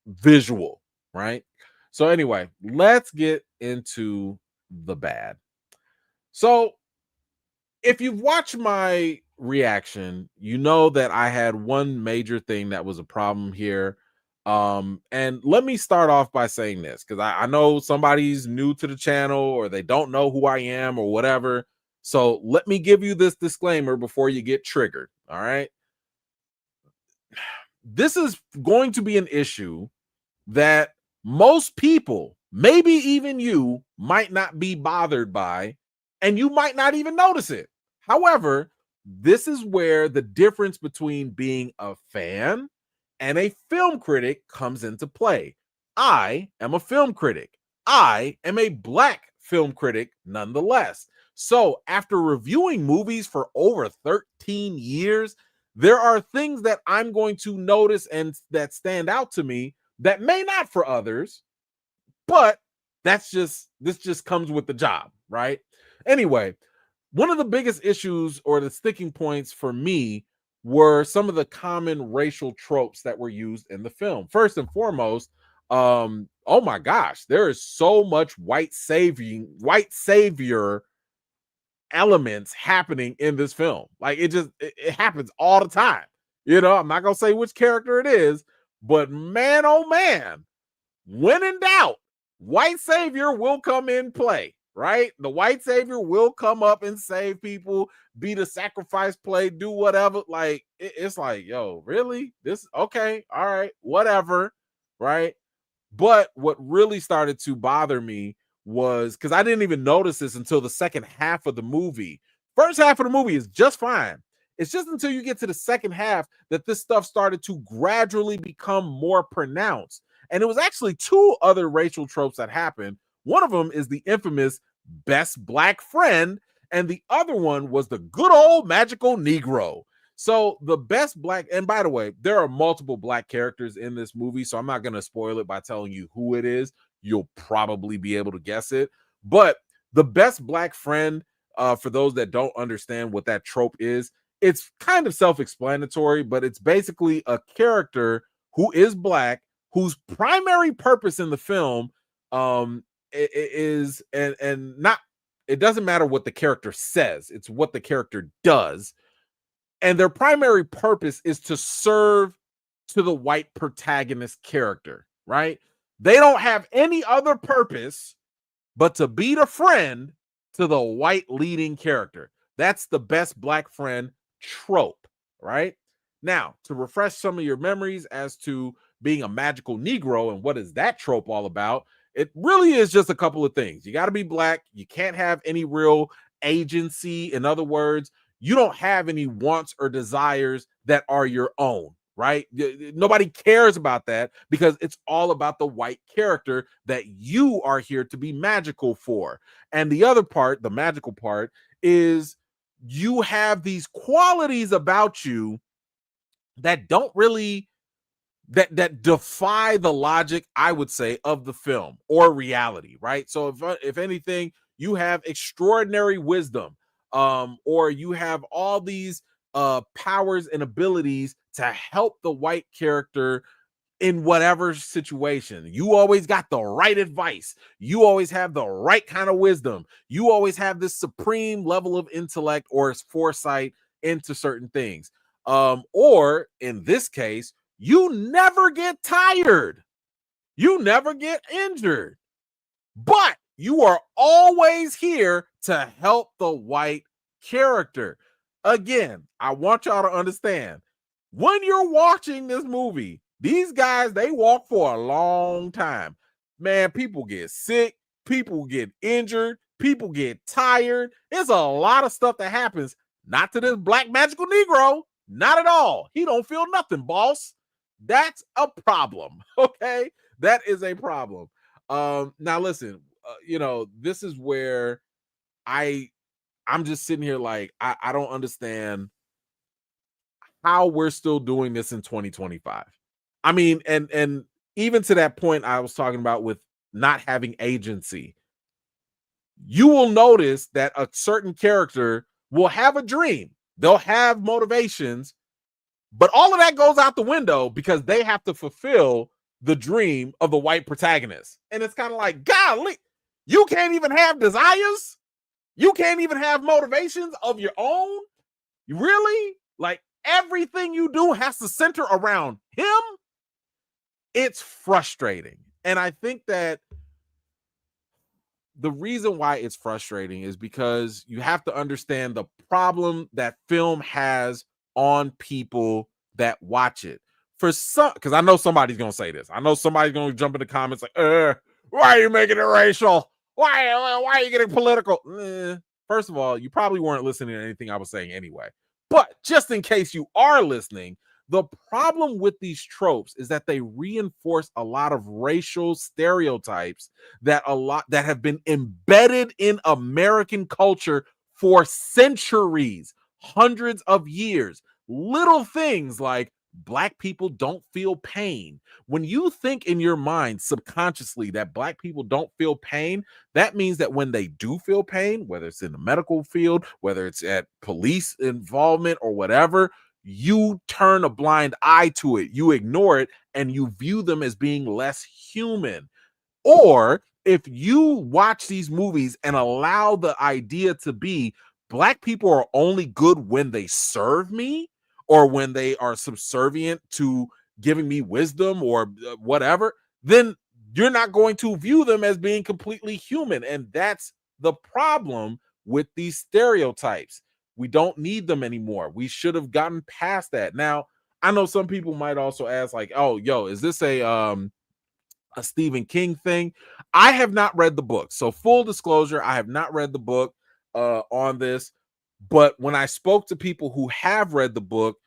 visual, right? So anyway, let's get into the bad. So if you've watched my reaction, you know that I had one major thing that was a problem here. And let me start off by saying this because I know somebody's new to the channel or they don't know who I am or whatever. So let me give you this disclaimer before you get triggered. All right. This is going to be an issue that most people, maybe even you, might not be bothered by, and you might not even notice it. However, this is where the difference between being a fan and a film critic comes into play. I am a film critic. I am a black film critic nonetheless. So, after reviewing movies for over 13 years, there are things that I'm going to notice and that stand out to me that may not for others, but this just comes with the job, right? Anyway, one of the biggest issues or the sticking points for me were some of the common racial tropes that were used in the film. First and foremost, oh my gosh, there is so much white savior elements happening in this film. Like it happens all the time. You know, I'm not gonna say which character it is, but man, oh man, when in doubt, white savior will come in play, right? The white savior will come up and save people, be the sacrifice play, do whatever. Like it's like, yo, really? This okay, all right, whatever, right? But what really started to bother me was because I didn't even notice this until the second half of the movie. First half of the movie is just fine. It's just until you get to the second half that this stuff started to gradually become more pronounced. And it was actually two other racial tropes that happened. One of them is the infamous best black friend, and the other one was the good old magical Negro. So the best black, and by the way, there are multiple black characters in this movie, so I'm not going to spoil it by telling you who it is. You'll probably be able to guess it. But the best black friend, for those that don't understand what that trope is, it's kind of self-explanatory, but it's basically a character who is black, whose primary purpose in the film is and not, it doesn't matter what the character says, it's what the character does. And their primary purpose is to serve to the white protagonist character, right? They don't have any other purpose but to be the friend to the white leading character. That's the best black friend trope, right? Now, to refresh some of your memories as to being a magical Negro and what is that trope all about, it really is just a couple of things. You got to be black. You can't have any real agency. In other words, you don't have any wants or desires that are your own, right? Nobody cares about that because it's all about the white character that you are here to be magical for. And the other part, the magical part, is you have these qualities about you that don't really that defy the logic, I would say, of the film or reality, right? So if anything, you have extraordinary wisdom, or you have all these powers and abilities to help the white character in whatever situation. You always got the right advice. You always have the right kind of wisdom. You always have this supreme level of intellect or foresight into certain things. Or in this case, you never get tired. You never get injured. But you are always here to help the white character. Again, I want y'all to understand, when you're watching this movie, these guys, they walk for a long time. Man, people get sick, people get injured, people get tired. There's a lot of stuff that happens. Not to this black magical Negro. Not at all. He don't feel nothing, boss. That's a problem. Okay. That is a problem. Now listen, this is where I'm just sitting here like I don't understand how we're still doing this in 2025. I mean, and even to that point I was talking about with not having agency, you will notice that a certain character will have a dream, they'll have motivations, but all of that goes out the window because they have to fulfill the dream of the white protagonist. And it's kind of like, golly, you can't even have desires. You can't even have motivations of your own. Really? Like everything you do has to center around him. It's frustrating. And I think that the reason why it's frustrating is because you have to understand the problem that film has on people that watch it. For some, because I know somebody's gonna say this. I know somebody's gonna jump in the comments like, why are you making it racial? Why are you getting political? First of all, you probably weren't listening to anything I was saying anyway. But just in case you are listening, the problem with these tropes is that they reinforce a lot of racial stereotypes that have been embedded in American culture for centuries, hundreds of years. Little things like black people don't feel pain. When you think in your mind subconsciously that black people don't feel pain, that means that when they do feel pain, whether it's in the medical field, whether it's at police involvement or whatever, you turn a blind eye to it, you ignore it, and you view them as being less human. Or if you watch these movies and allow the idea to be black people are only good when they serve me or when they are subservient to giving me wisdom or whatever, then you're not going to view them as being completely human. And that's the problem with these stereotypes. We don't need them anymore. We should have gotten past that. Now, I know some people might also ask like, "Oh, yo, is this a Stephen King thing?" I have not read the book. So full disclosure, I have not read the book on this. But when I spoke to people who have read the book,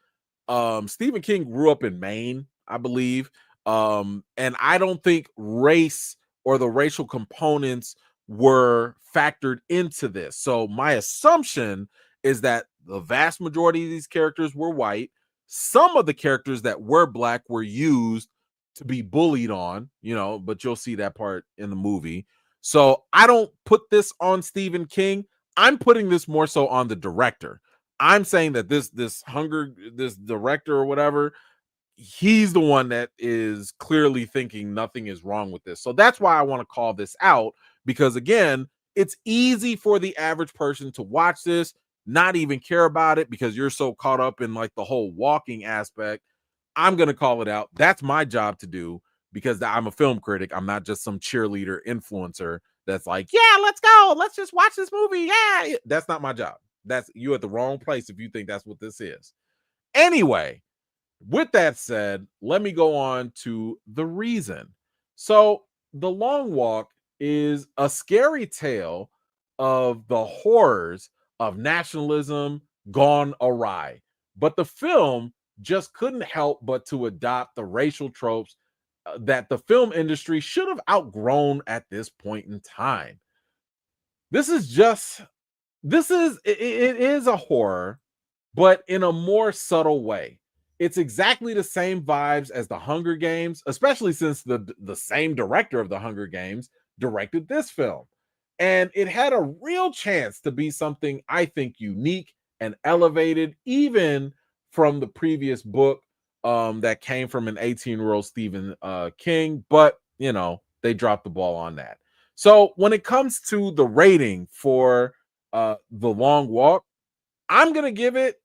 Stephen King grew up in Maine, I believe. And I don't think race or the racial components were factored into this. So my assumption is that the vast majority of these characters were white. Some of the characters that were black were used to be bullied on, but you'll see that part in the movie. So I don't put this on Stephen King. I'm putting this more so on the director. I'm saying that this director or whatever, he's the one that is clearly thinking nothing is wrong with this. So that's why I want to call this out, because again, it's easy for the average person to watch this, not even care about it because you're so caught up in like the whole walking aspect. I'm going to call it out. That's my job to do because I'm a film critic. I'm not just some cheerleader influencer that's like, yeah, let's go. Let's just watch this movie. Yeah. That's not my job. That's you at the wrong place if you think that's what this is. Anyway, with that said, let me go on to the reason. So, The Long Walk is a scary tale of the horrors of nationalism gone awry. But the film just couldn't help but to adopt the racial tropes that the film industry should have outgrown at this point in time. This is just it is a horror, but in a more subtle way. It's exactly the same vibes as the Hunger Games, especially since the same director of the Hunger Games directed this film. And it had a real chance to be something I think unique and elevated, even from the previous book that came from an 18-year-old Stephen King. But, they dropped the ball on that. So when it comes to the rating for The Long Walk, I'm going to give it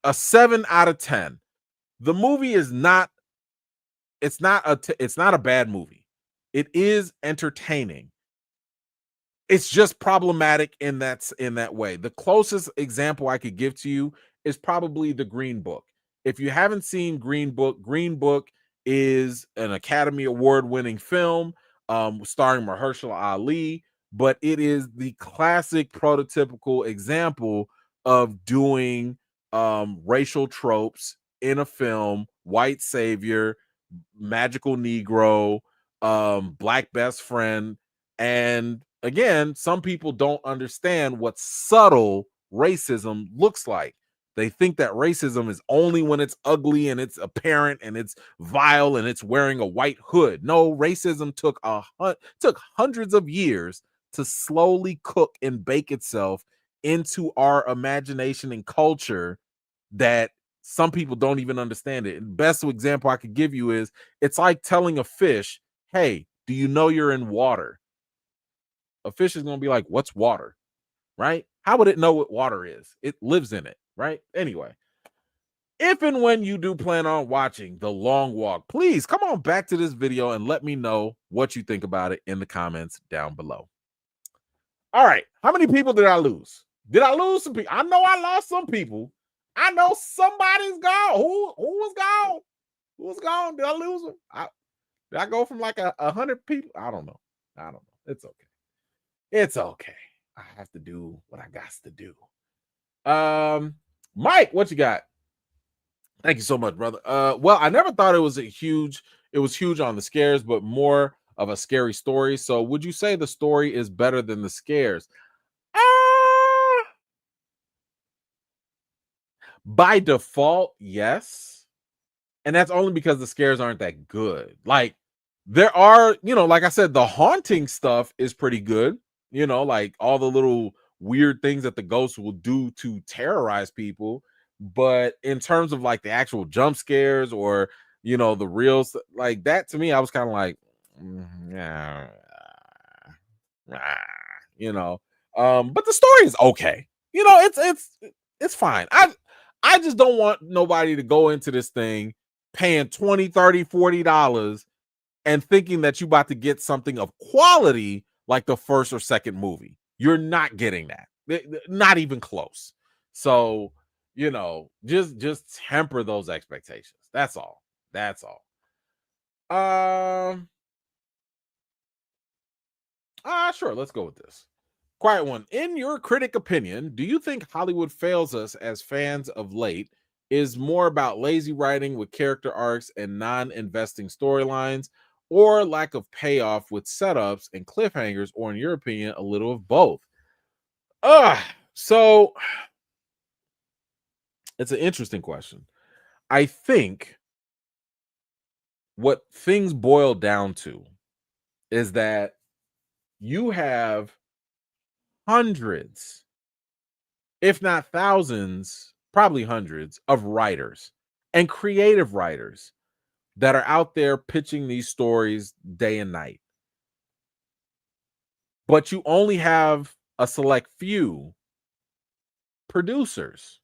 a 7 out of 10. The movie is not it's not a bad movie. It is entertaining. It's just problematic in that way. The closest example I could give to you is probably the Green Book. If you haven't seen Green Book is an Academy Award winning film starring Mahershala Ali, but it is the classic prototypical example of doing racial tropes in a film: white savior, magical Negro, black best friend. And again, some people don't understand what subtle racism looks like. They think that racism is only when it's ugly and it's apparent and it's vile and it's wearing a white hood. No, racism took hundreds of years to slowly cook and bake itself into our imagination and culture that some people don't even understand it. And the best example I could give you is it's like telling a fish, hey, do you know you're in water? A fish is going to be like, what's water? Right? How would it know what water is? It lives in it, right? Anyway, if and when you do plan on watching The Long Walk, please come on back to this video and let me know what you think about it in the comments down below. All right. How many people did I lose? Did I lose some people? I know I lost some people. I know somebody's gone. Who was gone? Who was gone? Did I lose them? Did I go from like 100 people? I don't know. It's okay. It's okay. I have to do what I got to do. Mike, what you got? Thank you so much, brother. Well, I never thought it was huge on the scares, but more of a scary story. So would you say the story is better than the scares? By default, yes. And that's only because the scares aren't that good. Like there are, like I said, the haunting stuff is pretty good. Like all the little weird things that the ghosts will do to terrorize people. But in terms of like the actual jump scares or, the real, like that to me, I was kind of like, yeah, but the story is okay. It's fine. I just don't want nobody to go into this thing paying $20, $30, $40 and thinking that you about to get something of quality like the first or second movie. You're not getting that. Not even close. So, just temper those expectations. That's all. Sure, let's go with this. Quiet one. In your critic opinion, do you think Hollywood fails us as fans of late? Is more about lazy writing with character arcs and non-investing storylines, or lack of payoff with setups and cliffhangers, or in your opinion, a little of both? So it's an interesting question. I think what things boil down to is that you have hundreds, if not thousands, probably hundreds of writers and creative writers that are out there pitching these stories day and night. But you only have a select few producers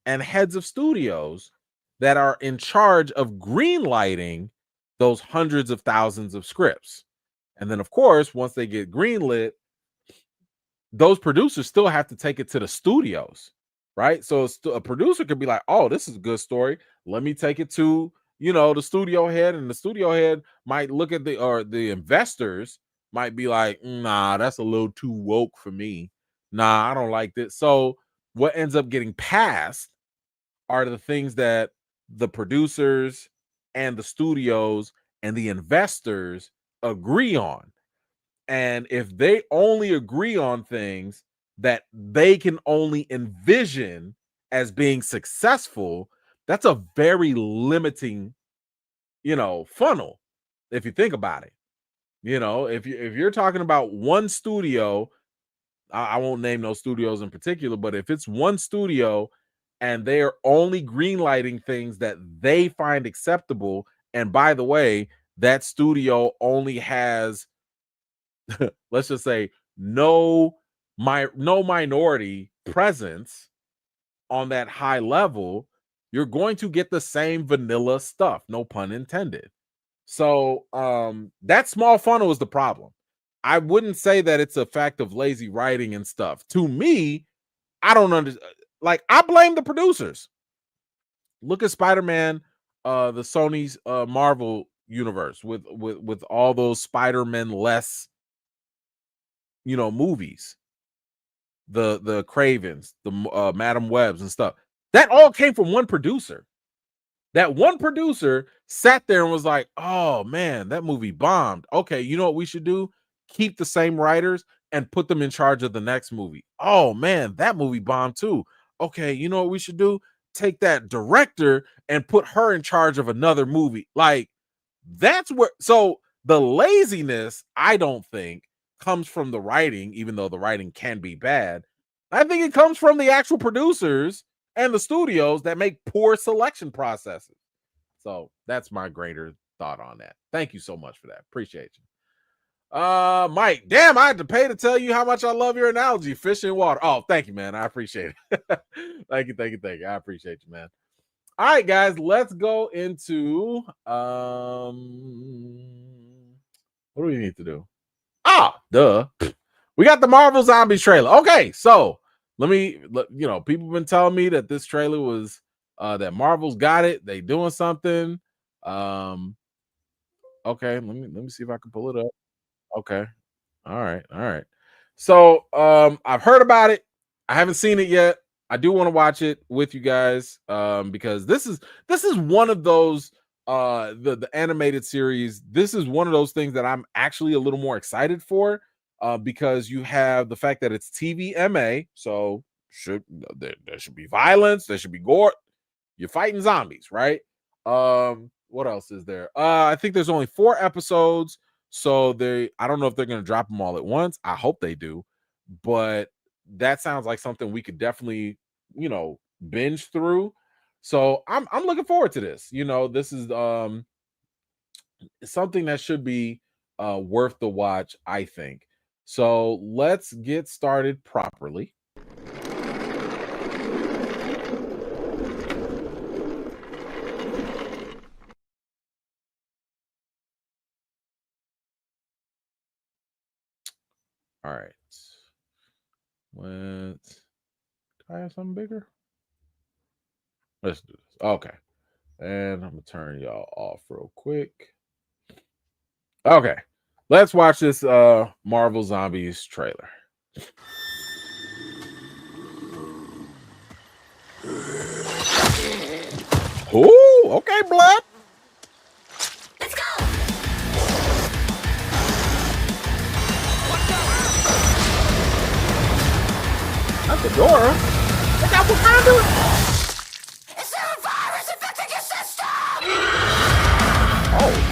and heads of studios that are in charge of greenlighting those hundreds of thousands of scripts. And then, of course, once they get greenlit, those producers still have to take it to the studios, right? So a producer could be like, oh, this is a good story. Let me take it to, the studio head, and the studio head might look at the investors might be like, nah, that's a little too woke for me. Nah, I don't like this. So what ends up getting passed are the things that the producers and the studios and the investors agree on. And if they only agree on things that they can only envision as being successful, that's a very limiting, funnel. If you think about it, if you're talking about one studio, I won't name those studios in particular, but if it's one studio and they are only greenlighting things that they find acceptable, and by the way, that studio only has let's just say no minority presence on that high level, you're going to get the same vanilla stuff, no pun intended. So that small funnel is the problem. I wouldn't say that it's a fact of lazy writing and stuff. To me, I don't understand. Like, I blame the producers. Look at Spider-Man, the Sony's Marvel universe with all those Spider-Man less movies, the Cravens, the Madam Webs and stuff. That all came from one producer. That one producer sat there and was like, oh man, that movie bombed. Okay, you know what we should do? Keep the same writers and put them in charge of the next movie. Oh man, that movie bombed too. Okay, you know what we should do? Take that director and put her in charge of another movie. Like, that's where, so the laziness, I don't think, comes from the writing, even though the writing can be bad. I think it comes from the actual producers and the studios that make poor selection processes. So that's my greater thought on that. Thank you so much for that. Appreciate you. Mike, damn, I had to pay to tell you how much I love your analogy, fish and water. Oh, thank you, man. I appreciate it. Thank you. I appreciate you, man. All right, guys, let's go into what do we need to do? Duh. We got the Marvel Zombies trailer. Okay, so people have been telling me that this trailer was that Marvel's got it. They doing something. Okay, let me see if I can pull it up. Okay. All right. So I've heard about it. I haven't seen it yet. I do want to watch it with you guys because this is one of those the animated series. This is one of those things that I'm actually a little more excited for because you have the fact that it's TVMA, so there should be violence, there should be gore. You're fighting zombies, right? What else is there? I think there's only 4 episodes, so I don't know if they're going to drop them all at once. I hope they do, but that sounds like something we could definitely, binge through. So I'm looking forward to this. This is something that should be worth the watch, I think. So let's get started properly. All right. Do I have something bigger? Let's do this. Okay. And I'm going to turn y'all off real quick. Okay. Let's watch this Marvel Zombies trailer. Ooh, okay, blood. Let's go. Not the door. They got Wakanda. Is there a virus infecting your system? Oh.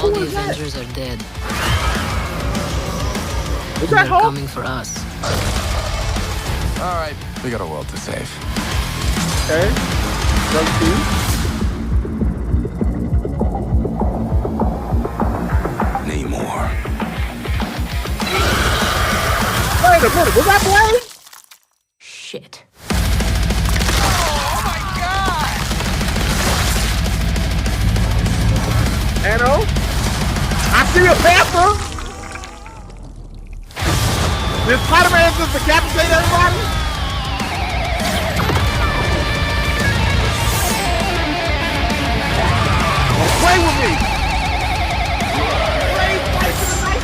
All the Avengers are dead. Is that They're Hulk? coming for us. All right, we got a world to save. Okay. Namor. Wait a minute, was that Blade? Shit. Oh my God! Anno? I see a panther! Did Spider-Man just decapitate everybody? Don't play with me! Blade fights in the night!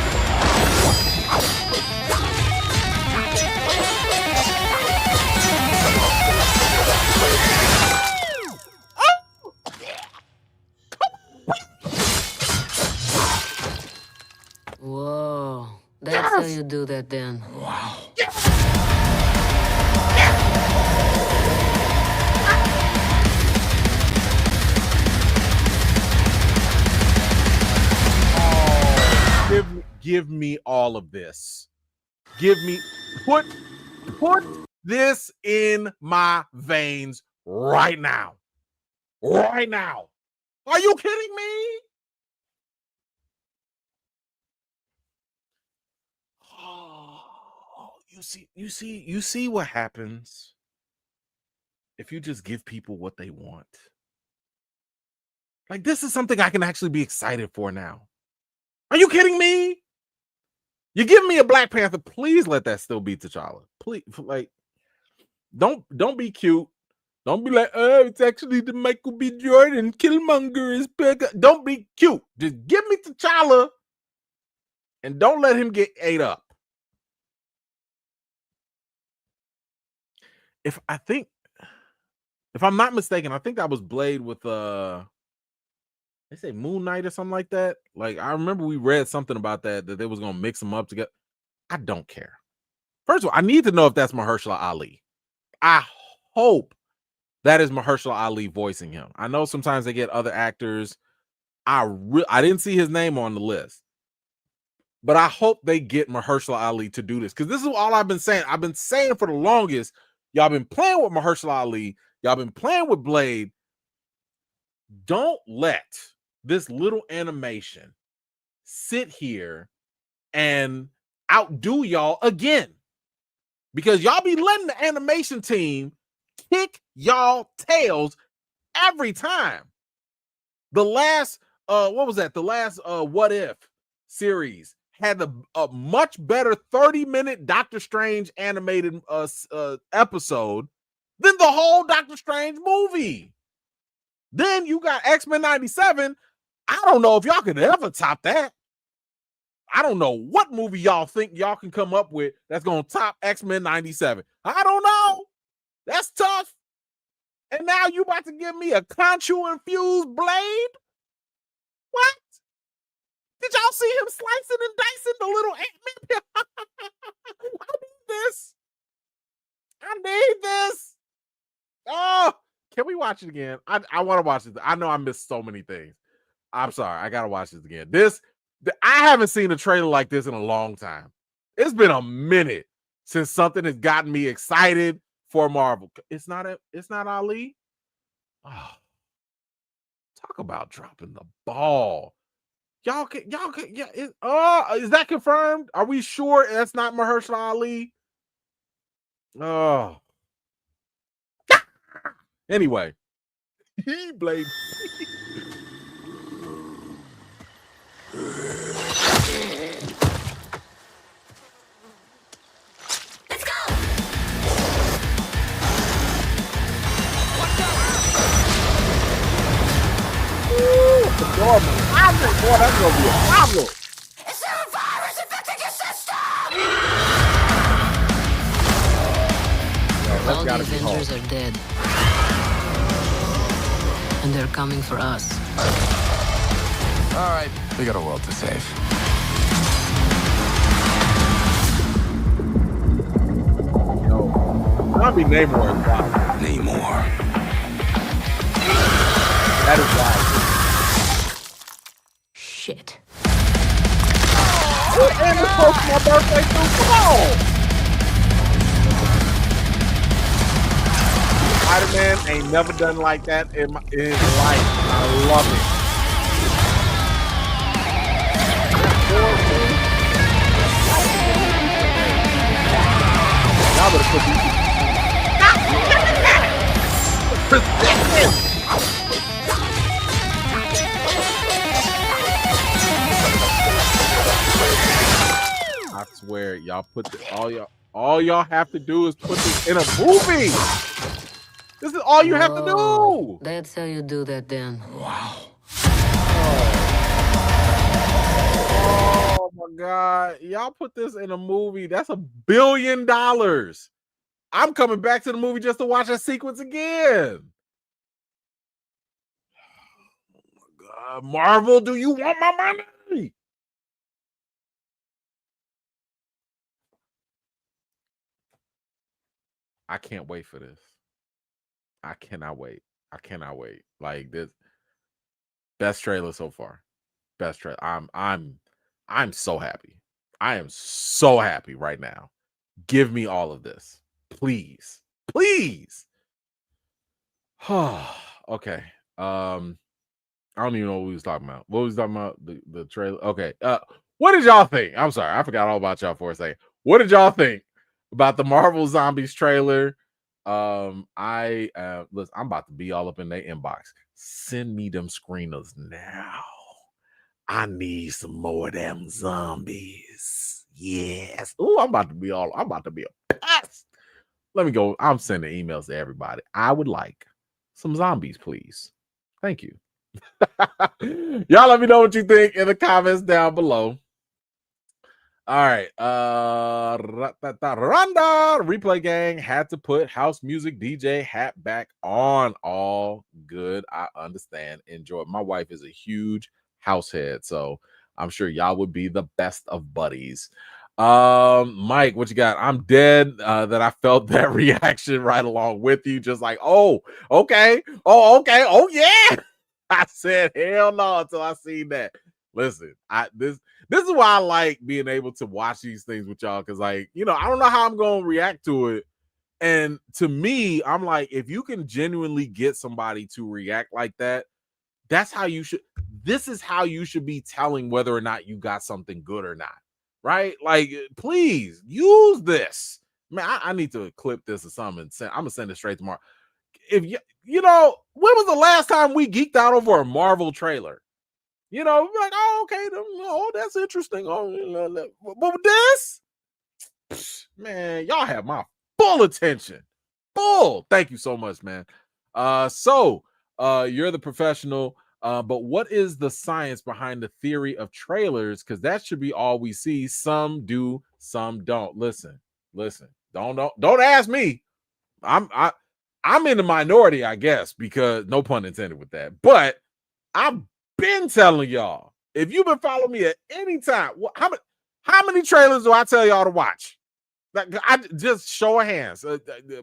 tell you do that then. Wow. Give me all of this. Give me put this in my veins right now. Right now. Are you kidding me? Oh, you see what happens if you just give people what they want. Like, this is something I can actually be excited for now. Are you kidding me? You give me a Black Panther, please let that still be T'Challa. Please, like, don't be cute. Don't be like, oh, it's actually the Michael B. Jordan. Killmonger is bigger. Don't be cute. Just give me T'Challa and don't let him get ate up. If I'm not mistaken, I think that was Blade with they say Moon Knight or something like that. Like, I remember we read something about that they was gonna mix them up together. I don't care. First of all, I need to know if that's Mahershala Ali. I hope that is Mahershala Ali voicing him. I know sometimes they get other actors. I didn't see his name on the list, but I hope they get Mahershala Ali to do this, because this is all I've been saying. I've been saying for the longest, y'all been playing with Mahershala Ali. Y'all been playing with Blade. Don't let this little animation sit here and outdo y'all again, because y'all be letting the animation team kick y'all tails every time. The last what was that? The last What If series had a much better 30-minute Doctor Strange animated episode than the whole Doctor Strange movie. Then you got X-Men 97. I don't know if y'all could ever top that. I don't know what movie y'all think y'all can come up with that's going to top X-Men 97. I don't know. That's tough. And now you about to give me a Conchu-infused Blade? What? Did y'all see him slicing and dicing the little Ant-Man? I need this. I need this. Oh, can we watch it again? I want to watch it. I know I missed so many things. I'm sorry. I got to watch this again. I haven't seen a trailer like this in a long time. It's been a minute since something has gotten me excited for Marvel. It's not Ali. Oh, talk about dropping the ball. Y'all can, yeah. Is that confirmed? Are we sure that's not Mahershala Ali? Oh. Anyway, he Blade. Let's go! Boy, that's gonna be a problem. Is there a virus infecting your system? All the Avengers are dead. And they're coming for us. All right, we got a world to save. I'll be Namor as well. Namor. That is wild. Shit. And it's close to my birthday too. Come on. Spider-Man ain't never done like that in his life. I love it. Y'all better put these. I swear, y'all put all y'all have to do is put this in a movie. This is all you have to do. That's how you do that then. Wow. Oh my God. Y'all put this in a movie. That's $1 billion. I'm coming back to the movie just to watch that sequence again. Oh my God. Marvel, do you want my money? I can't wait for this. I cannot wait. I cannot wait. Like this best trailer so far. Best trailer. I'm so happy. I am so happy right now. Give me all of this. Please. Please. Okay. I don't even know what we was talking about. What was talking about? The trailer. Okay. What did y'all think? I'm sorry, I forgot all about y'all for a second. What did y'all think about the Marvel Zombies trailer? I listen, I'm about to be all up in their inbox. Send me them screeners now. I need some more of them zombies. Yes. Oh, I'm about to be a pest. Let me go. I'm sending emails to everybody. I would like some zombies, please. Thank you. Y'all let me know what you think in the comments down below. All right. Randa Replay Gang had to put house music DJ hat back on. All good. I understand. Enjoy. My wife is a huge house head, so I'm sure y'all would be the best of buddies. Mike, what you got? I'm dead. That I felt that reaction right along with you. Just like, oh, okay. Oh, okay. Oh, yeah. I said hell no until I seen that. Listen, this is why I like being able to watch these things with y'all, because like, you know, I don't know how I'm gonna react to it. And to me, I'm like, if you can genuinely get somebody to react like that, that's how you should. This is how you should be telling whether or not you got something good or not, right? Like, please use this. Man, I need to clip this or something and send. I'm gonna send it straight tomorrow. If you know, when was the last time we geeked out over a Marvel trailer? You know, like, oh, okay, oh, that's interesting. Oh, but with this, man, y'all have my full attention. Full. Thank you so much, man. So you're the professional. But what is the science behind the theory of trailers? Because that should be all we see. Some do, some don't. Listen. Don't ask me. I'm in the minority, I guess, because no pun intended with that. But I've been telling y'all, if you've been following me at any time, how many trailers do I tell y'all to watch? Like, I just show of hands,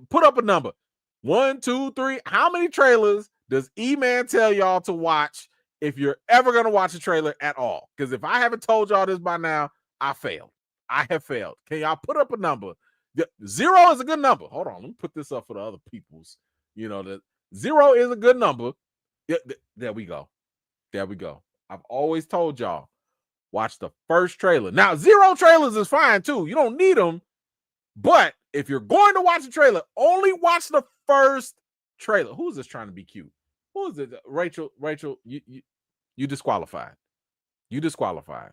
put up a number, 1, 2, 3. How many trailers does E-Man tell y'all to watch if you're ever gonna watch a trailer at all? Because if I haven't told y'all this by now, I failed. I have failed. Can y'all put up a number? 0 is a good number. Hold on, let me put this up for the other people's. You know that 0 is a good number. There we go. There we go. I've always told y'all, watch the first trailer. Now, 0 trailers is fine too. You don't need them. But if you're going to watch a trailer, only watch the first trailer. Who's this trying to be cute? Who is it? Rachel, you disqualified. You disqualified.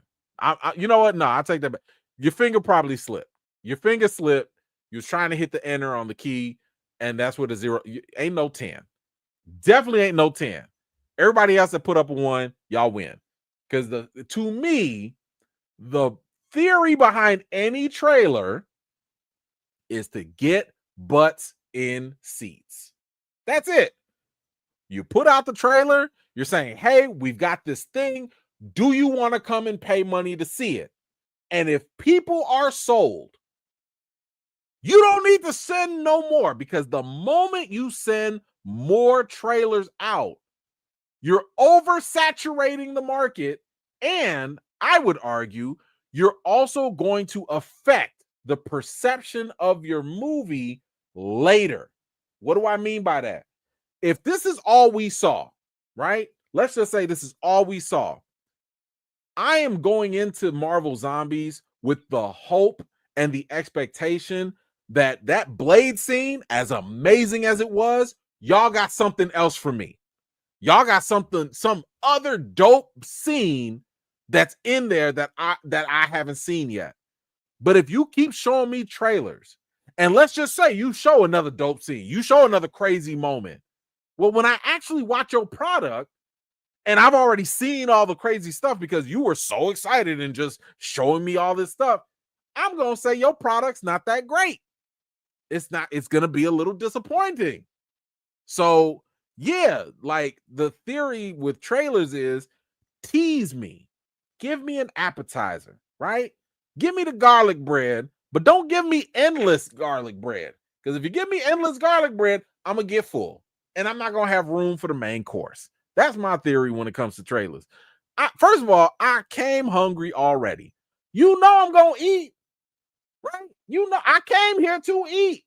You know what? No, I take that back. Your finger probably slipped. Your finger slipped. You was trying to hit the enter on the key, and that's where the 0 ain't no 10. Definitely ain't no 10. Everybody else that put up a 1, y'all win. Because to me, the theory behind any trailer is to get butts in seats. That's it. You put out the trailer, you're saying, hey, we've got this thing. Do you want to come and pay money to see it? And if people are sold, you don't need to send no more, because the moment you send more trailers out, you're oversaturating the market. And I would argue you're also going to affect the perception of your movie later. What do I mean by that? If this is all we saw, right? Let's just say this is all we saw. I am going into Marvel Zombies with the hope and the expectation that that Blade scene, as amazing as it was, y'all got something else for me. Y'all got some other dope scene that's in there that I haven't seen yet. But if you keep showing me trailers, and let's just say you show another dope scene, you show another crazy moment. Well, when I actually watch your product, and I've already seen all the crazy stuff because you were so excited and just showing me all this stuff, I'm going to say your product's not that great. It's going to be a little disappointing. So, yeah, like the theory with trailers is tease me. Give me an appetizer, right? Give me the garlic bread, but don't give me endless garlic bread. Because if you give me endless garlic bread, I'm going to get full. And I'm not going to have room for the main course. That's my theory when it comes to trailers. First of all, I came hungry already. You know I'm going to eat, right? You know I came here to eat.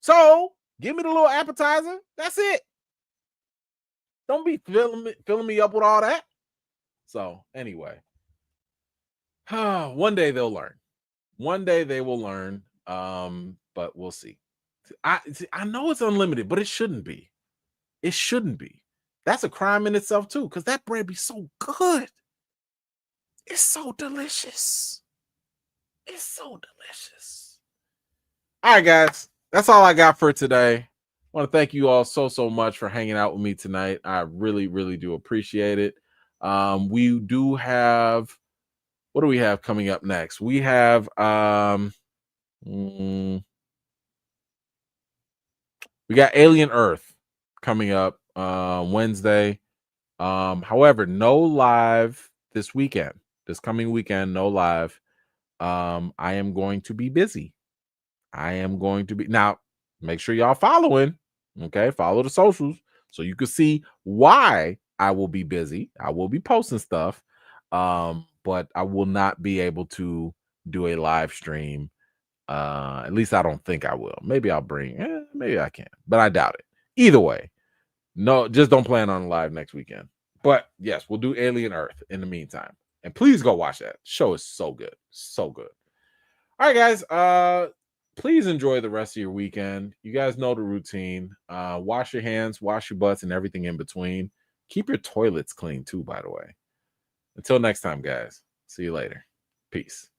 So give me the little appetizer. That's it. Don't be filling me up with all that. So anyway, one day they'll learn. One day they will learn. But we'll see. I know it's unlimited, but it shouldn't be. It shouldn't be. That's a crime in itself too, because that bread be so good. It's so delicious. It's so delicious. All right, guys. That's all I got for today. I want to thank you all so much for hanging out with me tonight. I really, really do appreciate it. We do have, what do we have coming up next? We have we got Alien Earth coming up Wednesday. However, no live this weekend. This coming weekend, no live. I am going to be busy. I am going to be now. Make sure y'all following. Okay, follow the socials so you can see why I will be busy. I will be posting stuff, but I will not be able to do a live stream. At least I don't think I will. Maybe I'll bring. Maybe I can, but I doubt it. Either way, no, just don't plan on live next weekend. But yes, we'll do Alien Earth in the meantime. And please go watch that. Show is so good. So good. All right, guys. Please enjoy the rest of your weekend. You guys know the routine. Wash your hands, wash your butts, and everything in between. Keep your toilets clean too, by the way. Until next time, guys. See you later. Peace.